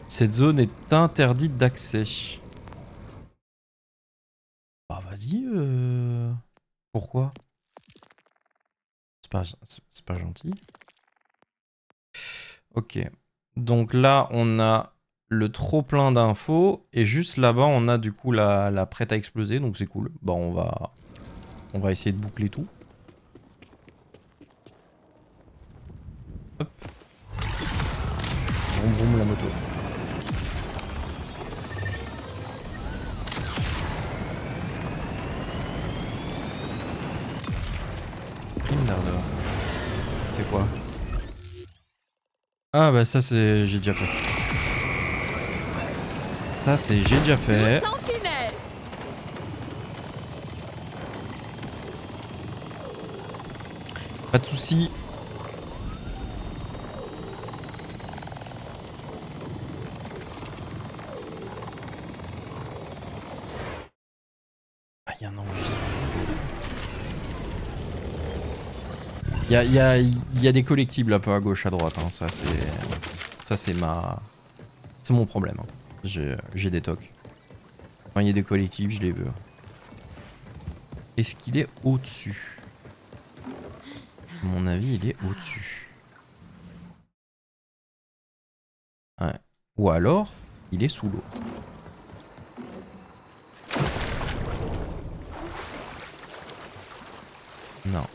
Cette zone est interdite d'accès. Bah vas-y. Pourquoi? C'est pas gentil. Ok. Donc là, on a le trop plein d'infos. Et juste là-bas, on a du coup la prête à exploser. Donc c'est cool. Bah on va essayer de boucler tout. Hop. Vroom vroom la moto. prime d'ardeur. C'est quoi? Ah bah ça c'est... j'ai déjà fait. Ça c'est j'ai déjà fait. Sans finesse. Pas de soucis. Ah, y a un enregistrement. Il y a des collectibles un peu à gauche, à droite. Hein. Ça c'est c'est mon problème. Hein. J'ai des tocs. Quand il y a des collectibles, je les veux. Est-ce qu'il est au-dessus? À mon avis, il est au-dessus. Ouais. Ou alors, il est sous l'eau. Non.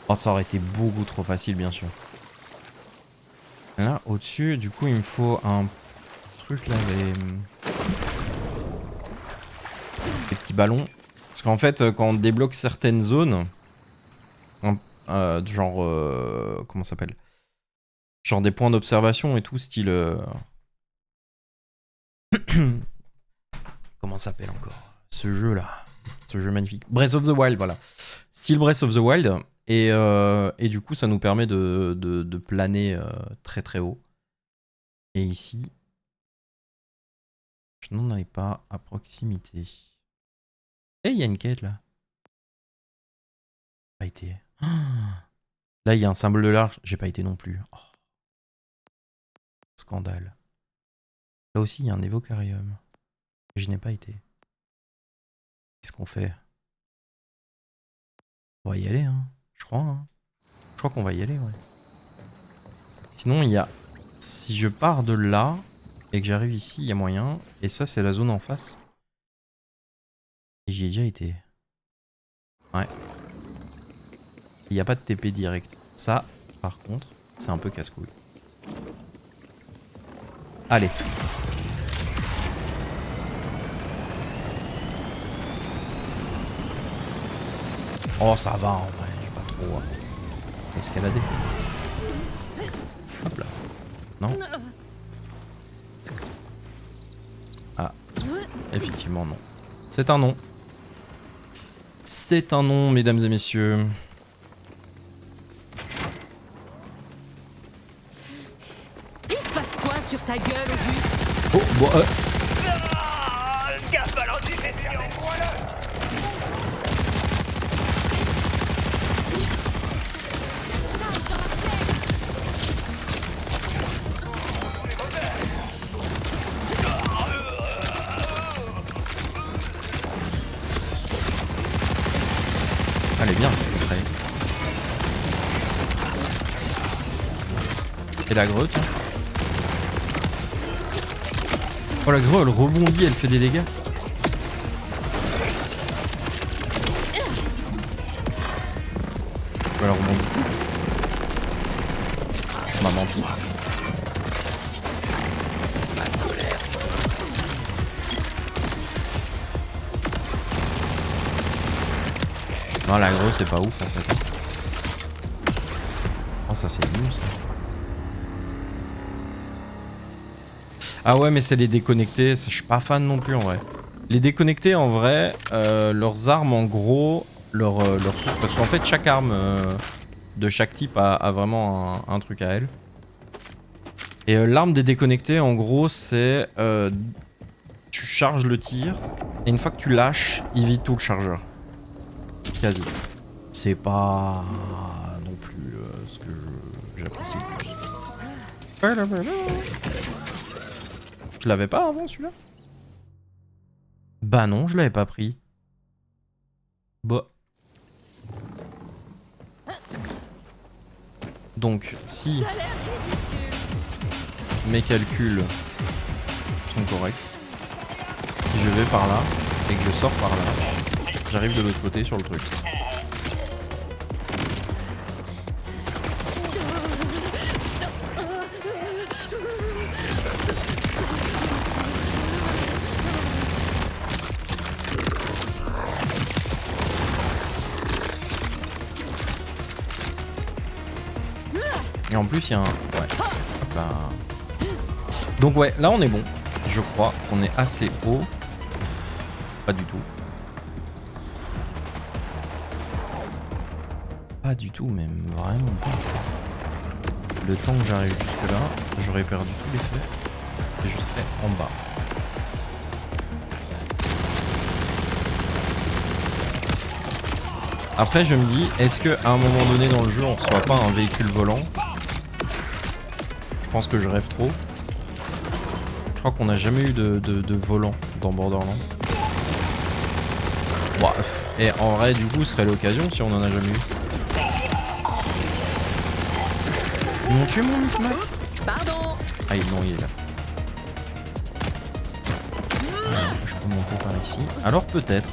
Oh, ça aurait été beaucoup trop facile, bien sûr. Là, au-dessus, du coup, il me faut un truc là, des petits ballons. Parce qu'en fait, quand on débloque certaines zones, genre, comment ça s'appelle? Genre des points d'observation et tout, style... Comment ça s'appelle encore? Ce jeu là. Ce jeu magnifique. Breath of the Wild, voilà. Style Breath of the Wild. Et du coup, ça nous permet de planer très très haut. Et ici, je n'en avais pas à proximité. Eh, il y a une quête là. Pas été. Là, il y a un symbole de l'arche. J'ai pas été non plus. Oh. Scandale. Là aussi, il y a un évocarium. Je n'ai pas été. Qu'est-ce qu'on fait? On va y aller, hein. Je crois, hein. Je crois qu'on va y aller, ouais. Sinon, il y a... Si je pars de là et que j'arrive ici, il y a moyen. Et ça, c'est la zone en face. Et j'y ai déjà été. Ouais. Il n'y a pas de TP direct. Ça, par contre, c'est un peu casse-couille. Allez. Oh, ça va en vrai, j'ai pas trop escaladé. Hop là. Non? Ah. Effectivement, non. C'est un non. C'est un non, mesdames et messieurs. Il se passe quoi sur ta gueule au juste? Oh, bon, Le gars balance des millions, voilà. elle est bien cette traite. Et la greu, tiens. Oh, la greu, elle rebondit, elle fait des dégâts. Ou elle rebondit. On m'a menti. Non, la greu, c'est pas ouf en fait. Oh, ça c'est nul ça. Ah ouais, mais c'est les déconnectés, je suis pas fan non plus en vrai. Les déconnectés en vrai, leurs armes en gros, leur truc, parce qu'en fait chaque arme de chaque type a vraiment un truc à elle. Et l'arme des déconnectés en gros c'est tu charges le tir et une fois que tu lâches, il vide tout le chargeur. Quasi. C'est pas non plus ce que j'apprécie le plus. Je l'avais pas avant celui-là? Bah non, je l'avais pas pris. Bah. Donc, si mes calculs sont corrects, si je vais par là et que je sors par là, j'arrive de l'autre côté sur le truc. Et en plus, il y a un... Ouais. Hop là. Donc ouais, là on est bon. Je crois qu'on est assez haut. Pas du tout. Pas du tout, même vraiment pas. Le temps que j'arrive jusque là, j'aurais perdu tous les feux. Et je serais en bas. Après je me dis, est-ce qu'à un moment donné dans le jeu on reçoit pas un véhicule volant? Je pense que je rêve trop. Je crois qu'on n'a jamais eu de volant dans Borderlands. Bref. Et en vrai du coup ce serait l'occasion si on en a jamais eu. Ils m'ont tué mon micmac. Pardon. Ah non, il est là. Alors, je peux monter par ici. Alors peut-être.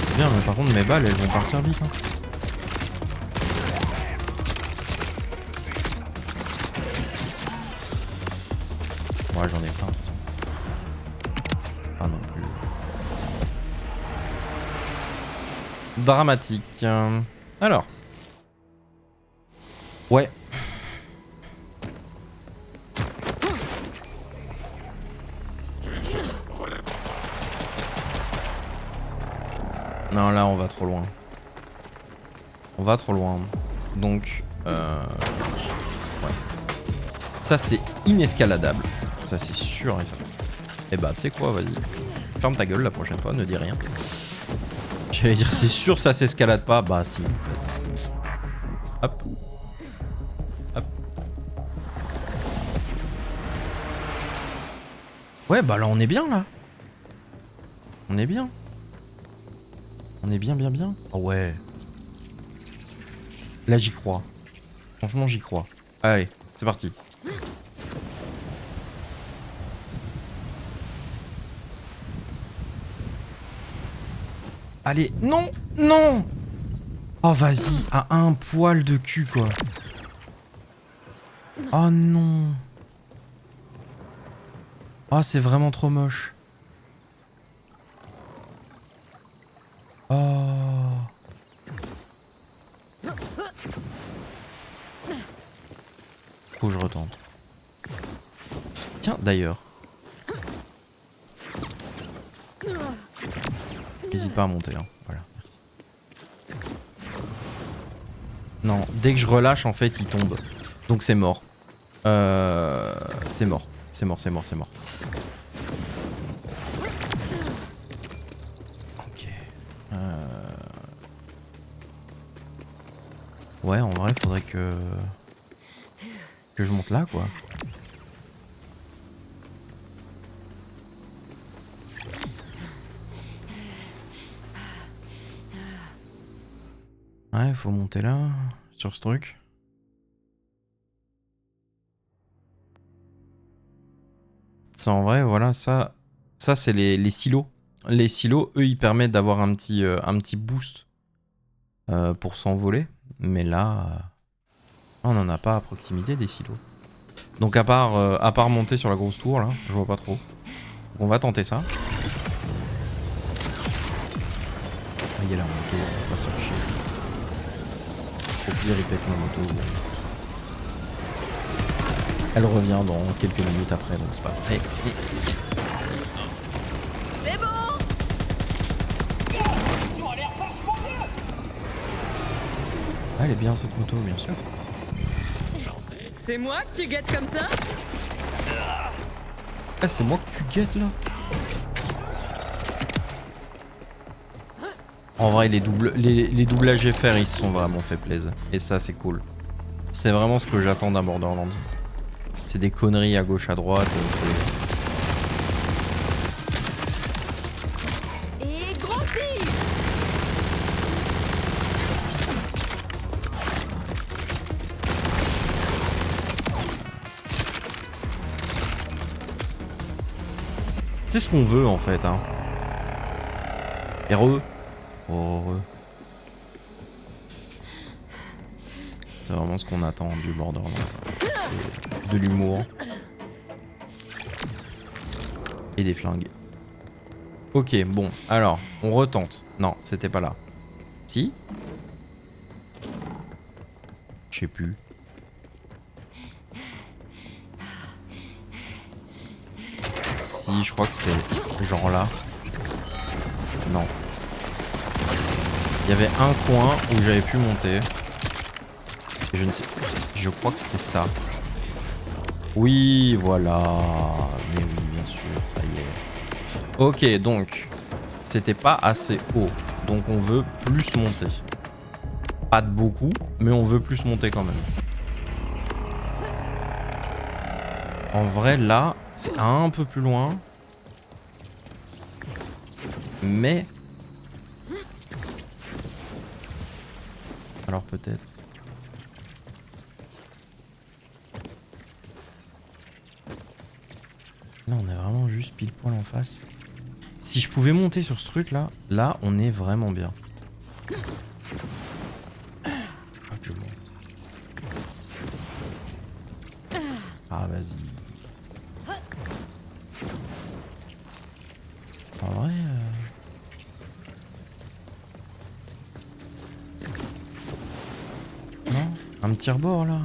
C'est bien, mais par contre mes balles elles vont partir vite. Hein. Ouais, j'en ai plein de toute façon. Pas non plus. Dramatique. Alors. Ouais. Non, là on va trop loin. On va trop loin. Donc, ouais. Ça c'est inescaladable. Ça c'est sûr et ça. Et bah tu sais quoi, vas-y. Ferme ta gueule la prochaine fois, ne dis rien. J'allais dire c'est sûr ça s'escalade pas. Bah si en fait. Hop. Hop. Ouais bah là on est bien là. On est bien. On est bien bien bien. Oh ouais. Là j'y crois. Franchement j'y crois. Allez, c'est parti. Allez, non, non. Oh vas-y, à un poil de cul quoi. Oh non. Oh c'est vraiment trop moche. Oh. Faut que je retente. Tiens, d'ailleurs. N'hésite pas à monter, hein. Voilà, merci. Non, dès que je relâche, en fait, il tombe. Donc c'est mort. C'est mort. C'est mort, c'est mort, c'est mort. Ok. Ouais, en vrai, faudrait que je monte là, quoi. Ouais, faut monter là, sur ce truc. Ça, en vrai, voilà, ça c'est les silos. Les silos, eux, ils permettent d'avoir un petit boost pour s'envoler. Mais là, on n'en a pas à proximité des silos. Donc à part monter sur la grosse tour, là, je vois pas trop. Donc on va tenter ça. Ah, il y a la moto, on va se faire chier. Au pire, il pète ma moto. Elle revient dans quelques minutes après, donc c'est pas... Hey. C'est bon. Ah, elle est bien cette moto, bien sûr. C'est moi que tu guettes comme ça? Ah, c'est moi que tu guettes là. En vrai, les doublages FR, ils se sont vraiment fait plaisir. Et ça, c'est cool. C'est vraiment ce que j'attends d'un Borderlands. C'est des conneries à gauche, à droite. Et grossi. C'est ce qu'on veut en fait. Hein. Heureux. Oh, heureux. C'est vraiment ce qu'on attend du Borderlands. C'est de l'humour. Et des flingues. Ok, bon, alors, on retente. Non, c'était pas là. Si? Je sais plus. Si, je crois que c'était genre là. Non. Il y avait un coin où j'avais pu monter. Et je ne sais. Je crois que c'était ça. Oui, voilà. Mais oui, bien sûr, ça y est. Ok, donc. C'était pas assez haut. Donc on veut plus monter. Pas de beaucoup, mais on veut plus monter quand même. En vrai, là, c'est un peu plus loin. Mais... alors peut-être... là, on est vraiment juste pile poil en face. Si je pouvais monter sur ce truc là, là, on est vraiment bien. Ah, que je monte. Ah, vas-y. En vrai... non, un petit rebord là.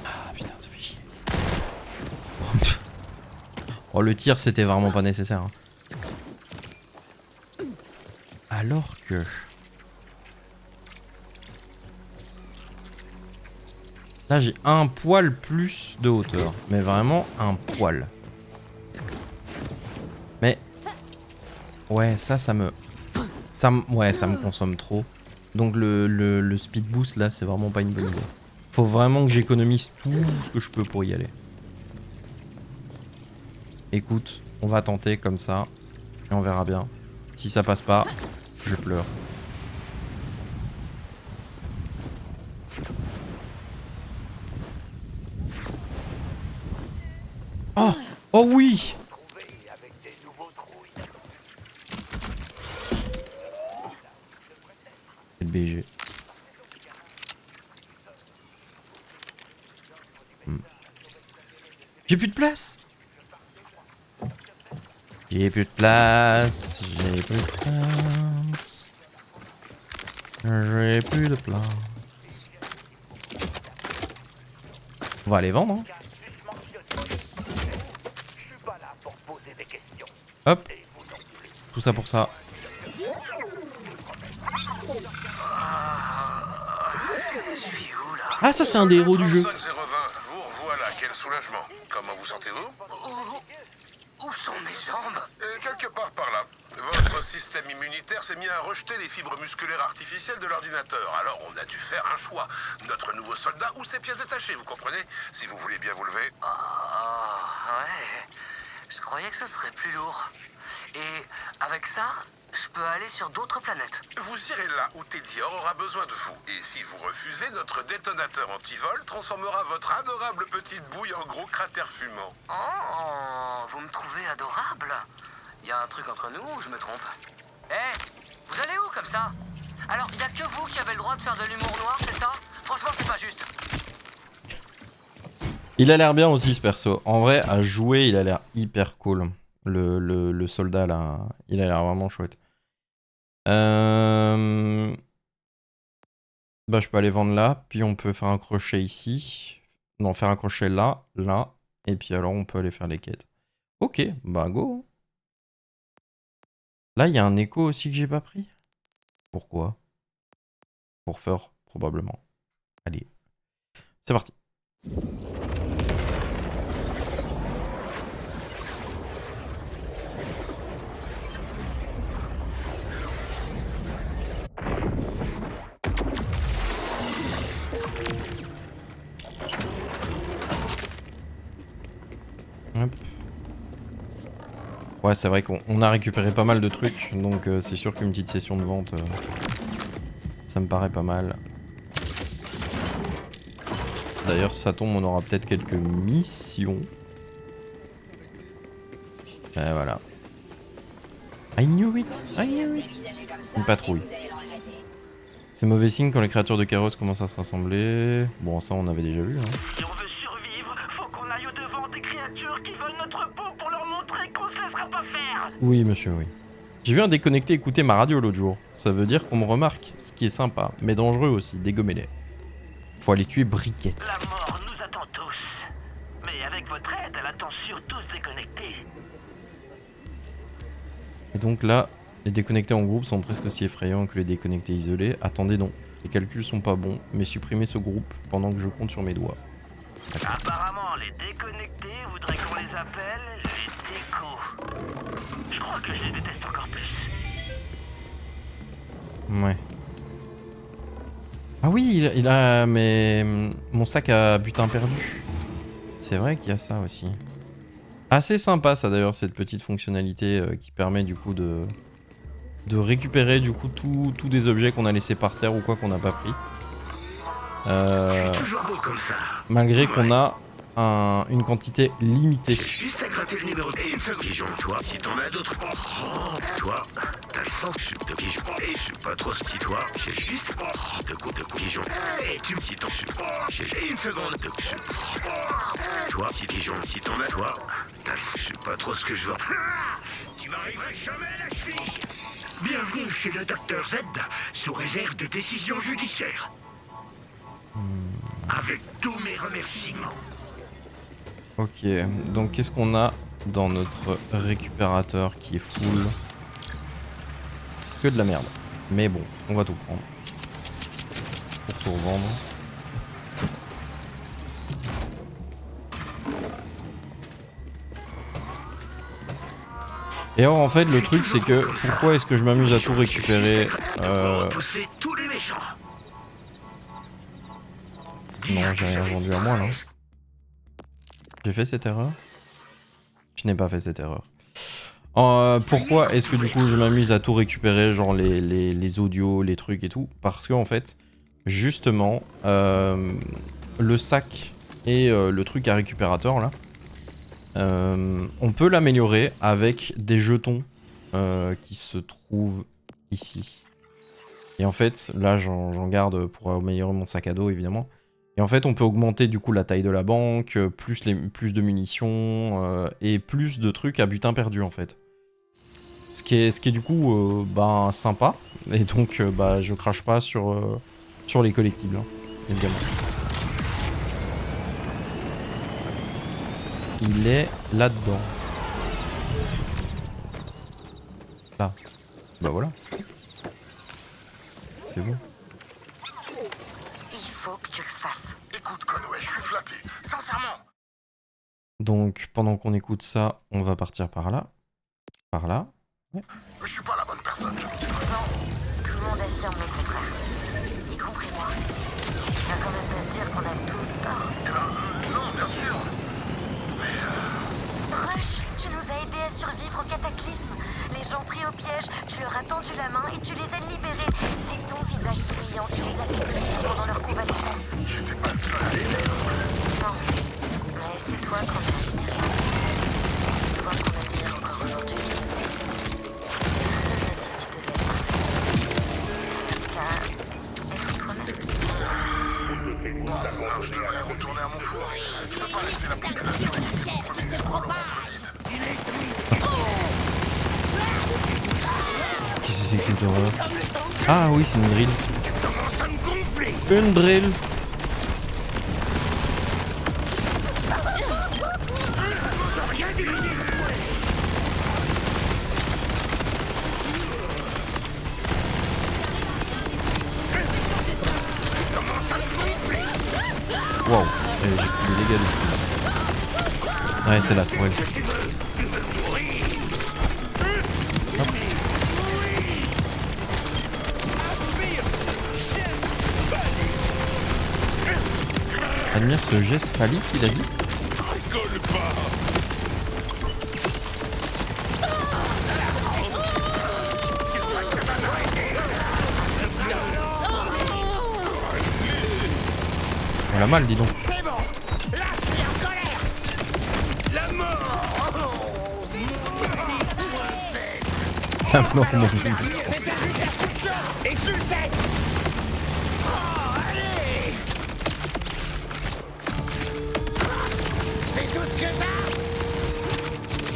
Ah putain, ça fait chier. Oh, le tir c'était vraiment pas nécessaire. Hein. Alors que... là j'ai un poil plus de hauteur. Mais vraiment un poil. Mais... ouais, ça me... ouais, ça me consomme trop. Donc le speed boost là, c'est vraiment pas une bonne idée. Faut vraiment que j'économise tout ce que je peux pour y aller. Écoute, on va tenter comme ça. Et on verra bien. Si ça passe pas, je pleure. Oh! Oh oui! C'est le BG. J'ai plus de place! J'ai plus de place. J'ai plus de place. J'ai plus de place. On va aller vendre, hein. Hop. Tout ça pour ça. Ah, ça c'est un des héros du jeu. Vous revoilà, quel soulagement. Comment vous sentez-vous? Où sont mes jambes? Quelque part par là. Votre système immunitaire s'est mis à rejeter les fibres musculaires artificielles de l'ordinateur. Alors on a dû faire un choix. Notre nouveau soldat ou ses pièces détachées, vous comprenez? Si vous voulez bien vous lever. Oh, ouais. Je croyais que ce serait plus lourd. Et avec ça, je peux aller sur d'autres planètes. Vous irez là où Tediore aura besoin de vous. Et si vous refusez, notre détonateur antivol transformera votre adorable petite bouille en gros cratère fumant. Oh, vous me trouvez adorable? Il y a un truc entre nous ou je me trompe? Vous allez où comme ça? Alors, il y a que vous qui avez le droit de faire de l'humour noir, c'est ça? Franchement, c'est pas juste. Il a l'air bien aussi ce perso. En vrai, à jouer, il a l'air hyper cool. Le soldat là, il a l'air vraiment chouette. Bah, je peux aller vendre là, puis on peut faire un crochet ici. Non, faire un crochet là, là, et puis alors on peut aller faire les quêtes. Ok, bah go. Là, il y a un écho aussi que j'ai pas pris. Pourquoi? Pour faire, probablement. Allez, c'est parti. Hop. Ouais, c'est vrai qu'on a récupéré pas mal de trucs, donc c'est sûr qu'une petite session de vente, ça me paraît pas mal. D'ailleurs, si ça tombe, on aura peut-être quelques missions. Et voilà. I knew it, I knew it. Une patrouille. C'est mauvais signe quand les créatures de Kairos commencent à se rassembler. Bon, ça on avait déjà vu. Hein. Si on veut qui veulent notre peau pour leur montrer qu'on se laissera pas faire. Oui, monsieur, oui. J'ai vu un déconnecté écouter ma radio l'autre jour. Ça veut dire qu'on me remarque, ce qui est sympa, mais dangereux aussi, dégommez-les. Faut aller tuer Briquette. La mort nous attend tous. Mais avec votre aide, elle attend surtout se déconnecter. Et donc là, les déconnectés en groupe sont presque aussi effrayants que les déconnectés isolés. Attendez donc, les calculs sont pas bons, mais supprimez ce groupe pendant que je compte sur mes doigts. Apparemment, les déconnectés voudraient qu'on les appelle les décos. Je crois que je les déteste encore plus. Ouais. Ah oui, il a... mais... mon sac à butin perdu. C'est vrai qu'il y a ça aussi. Assez sympa ça d'ailleurs, cette petite fonctionnalité qui permet du coup de récupérer du coup tous des objets qu'on a laissés par terre ou quoi qu'on n'a pas pris. Toujours beau comme ça. Malgré qu'on a une quantité limitée. Juste à gratter le numéro et une seule pigeon. Toi, si t'en as d'autres. Toi, t'as le sens de pigeon. Et je suis pas trop si toi, j'ai juste de pigeon. Et tu me cites ton j'ai une seconde de toi, si pigeon, si t'en as toi, je sais pas trop ce que je vois. Tu m'arriverais jamais à la cheville. Bienvenue chez le Docteur Z, sous réserve de décision judiciaire. Avec tous mes remerciements. Ok, donc qu'est-ce qu'on a dans notre récupérateur qui est full? Que de la merde. Mais bon, on va tout prendre. Pour tout revendre. Et alors en fait le truc c'est que pourquoi est-ce que je m'amuse à tout récupérer Non, j'ai rien vendu à moi là. J'ai fait cette erreur? Je n'ai pas fait cette erreur. Pourquoi est-ce que du coup je m'amuse à tout récupérer, genre les audios, les trucs et tout? Parce que en fait, justement, le sac et le truc à récupérateur là, on peut l'améliorer avec des jetons qui se trouvent ici. Et en fait, là j'en garde pour améliorer mon sac à dos évidemment. Et en fait, on peut augmenter du coup la taille de la banque, plus de munitions et plus de trucs à butin perdu en fait. Ce qui est du coup ben, sympa. Et donc bah, je crache pas sur les collectibles, hein, évidemment. Il est là-dedans. Là. Bah voilà. C'est bon. Il faut que tu le fasses. Écoute, Conway, je suis flatté. Sincèrement. Donc, pendant qu'on écoute ça, on va partir par là. Par là. Ouais. Mais je suis pas la bonne personne. Pourtant, tout le monde affirme le contraire. Y compris moi. Tu vas quand même pas me dire qu'on a tous tort. Eh ben, non, bien sûr. Rush, tu nous as aidés à survivre au cataclysme. Les gens pris au piège, tu leur as tendu la main et tu les as libérés. C'est ton visage souriant qui les a fait tenir pendant leur convalescence. J'étais pas le seul à l'aider. Non, mais c'est toi qu'on a admiré. C'est toi qu'on admire encore aujourd'hui. Personne n'a dit que tu devais être parfait. Car être toi-même. Bon, alors je devrais retourner à mon four. Je peux pas laisser la population quitter mon premier espoir le ventre vide. Qu'est-ce que c'est que cette horreur? Ah oui, c'est une drill. Une drill. Wow, j'ai pris les dégâts dessus. Ouais, c'est la tourelle. Hop. Admire ce geste phallique, il a dit. On l'a mal, dis donc. La mort, mon Dieu.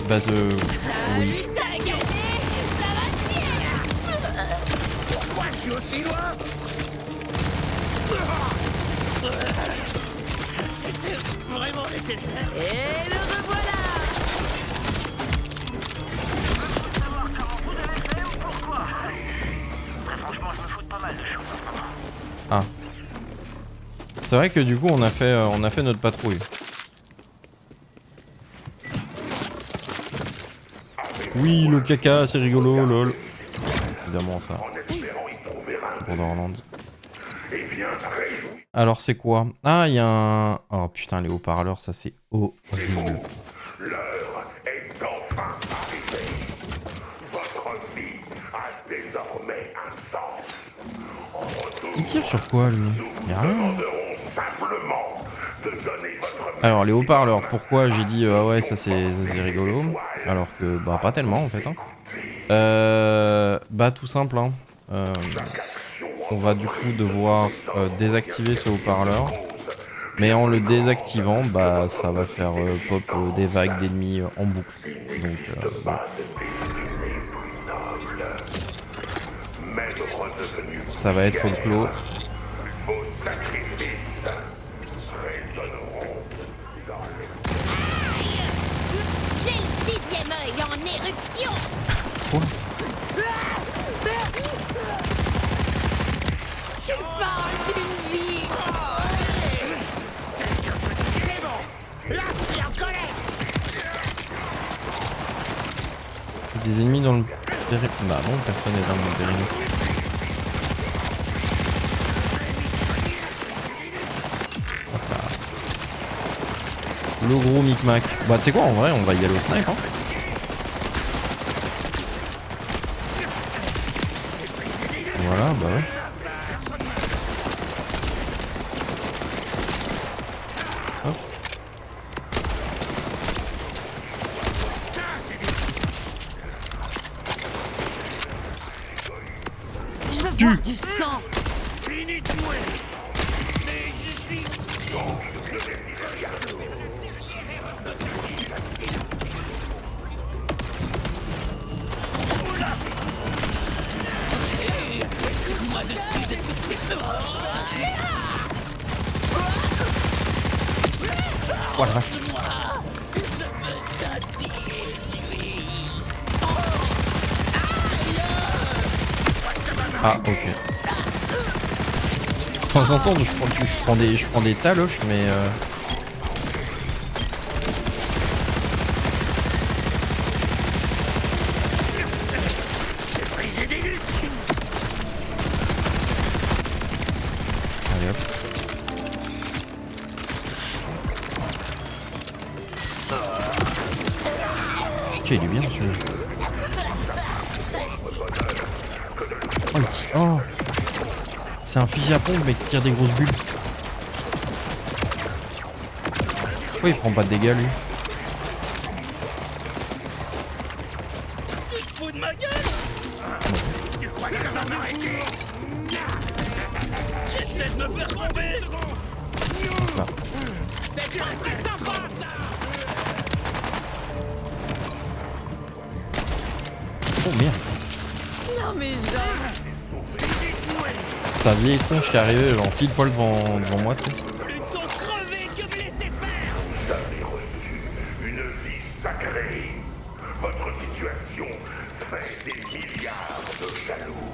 Base oui. T'as gagné. Ça va chier. Pourquoi je suis aussi loin? C'était vraiment nécessaire. Et le revoilà. Franchement, je me fous de pas mal de choses. Ah. C'est vrai que du coup on a fait notre patrouille. Oui, le caca, c'est rigolo, lol. Évidemment ça. Borderlands. Alors c'est quoi? Ah, il y a un... Oh putain, les haut-parleurs, ça c'est horrible. L'heure est enfin arrivée. Votre vie a désormais un sens. En retour, Il tire sur quoi lui? Y'a rien. demanderons simplement de donner votre Alors les haut-parleurs, pourquoi j'ai dit ah ouais ça c'est rigolo, alors que bah pas tellement en fait hein. Bah tout simple hein. On va du coup devoir désactiver ce haut-parleur, mais en le désactivant bah ça va faire pop des vagues d'ennemis en boucle, donc voilà. Ça va être folklore. vos sacrifices résonneront dans le... J'ai le 6e œil en éruption. Quoi? Tu parles d'une vie. C'est bon. Là, il est en colère. Des ennemis dans le périmètre. Bah non, personne n'est dans le périmètre. Le gros micmac. Bah tu sais quoi, en vrai on va y aller au snipe hein. Voilà, bah ouais. Hop. Je veux voir du sang. Fini de jouer. Mais je suis... Voilà. Ah ok. De temps en temps je prends des taloches mais allez hop. Tiens, il est bien celui-là. Oh, oh. C'est un fusil à pompe mais qui tire des grosses bulles. Pourquoi il prend pas de dégâts lui? Tu te fous de ma gueule? Tu crois que ça va m'arrêter? Essaie de me faire tomber! Là. C'est pas sympa ça! Oh merde. Non mais genre. Sa vieille tronche qui est arrivée genre pile poil devant moi tu sais. Plutôt crever que me laisser faire! Vous avez reçu une vie sacrée. Votre situation fait des milliards de jaloux.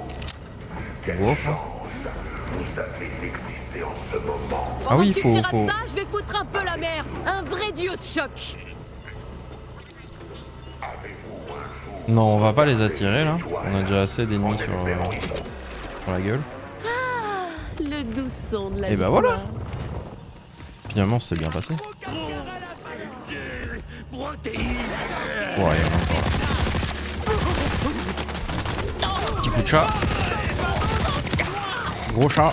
Quelle Wow, hein. chance vous avez d'exister en ce moment. Ah oui, Pendant que tu faut... pirates ça, je vais foutre un peu la merde. Un vrai duo de choc. Non, on va pas les attirer là. On a déjà assez d'ennemis sur la gueule. Ah, le doux son de la Et bah voilà. Finalement, c'est bien passé. Protéine! Ouais, il y en a encore là. Petit coup de chat. Gros chat.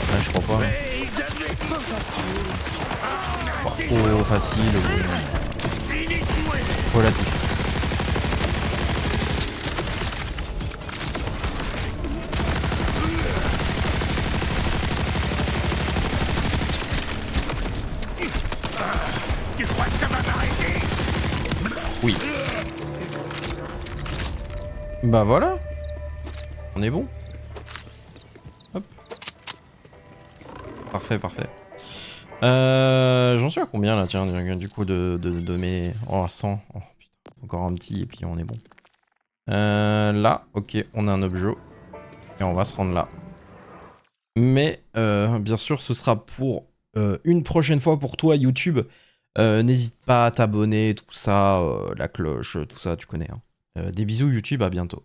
Ah, je crois pas. Pas trop facile. Relatif. Tu crois que ça va m'arrêter? Oui. Bah voilà. On est bon. Hop. Parfait, parfait. J'en suis à combien là, tiens, du coup, de mes... Oh, 100. Oh, putain. Encore un petit et puis on est bon. Là, ok, on a un objet. Et on va se rendre là. Mais, bien sûr, ce sera pour une prochaine fois pour toi, YouTube. N'hésite pas à t'abonner, tout ça, la cloche, tout ça, tu connais. Hein. Des bisous, YouTube, à bientôt.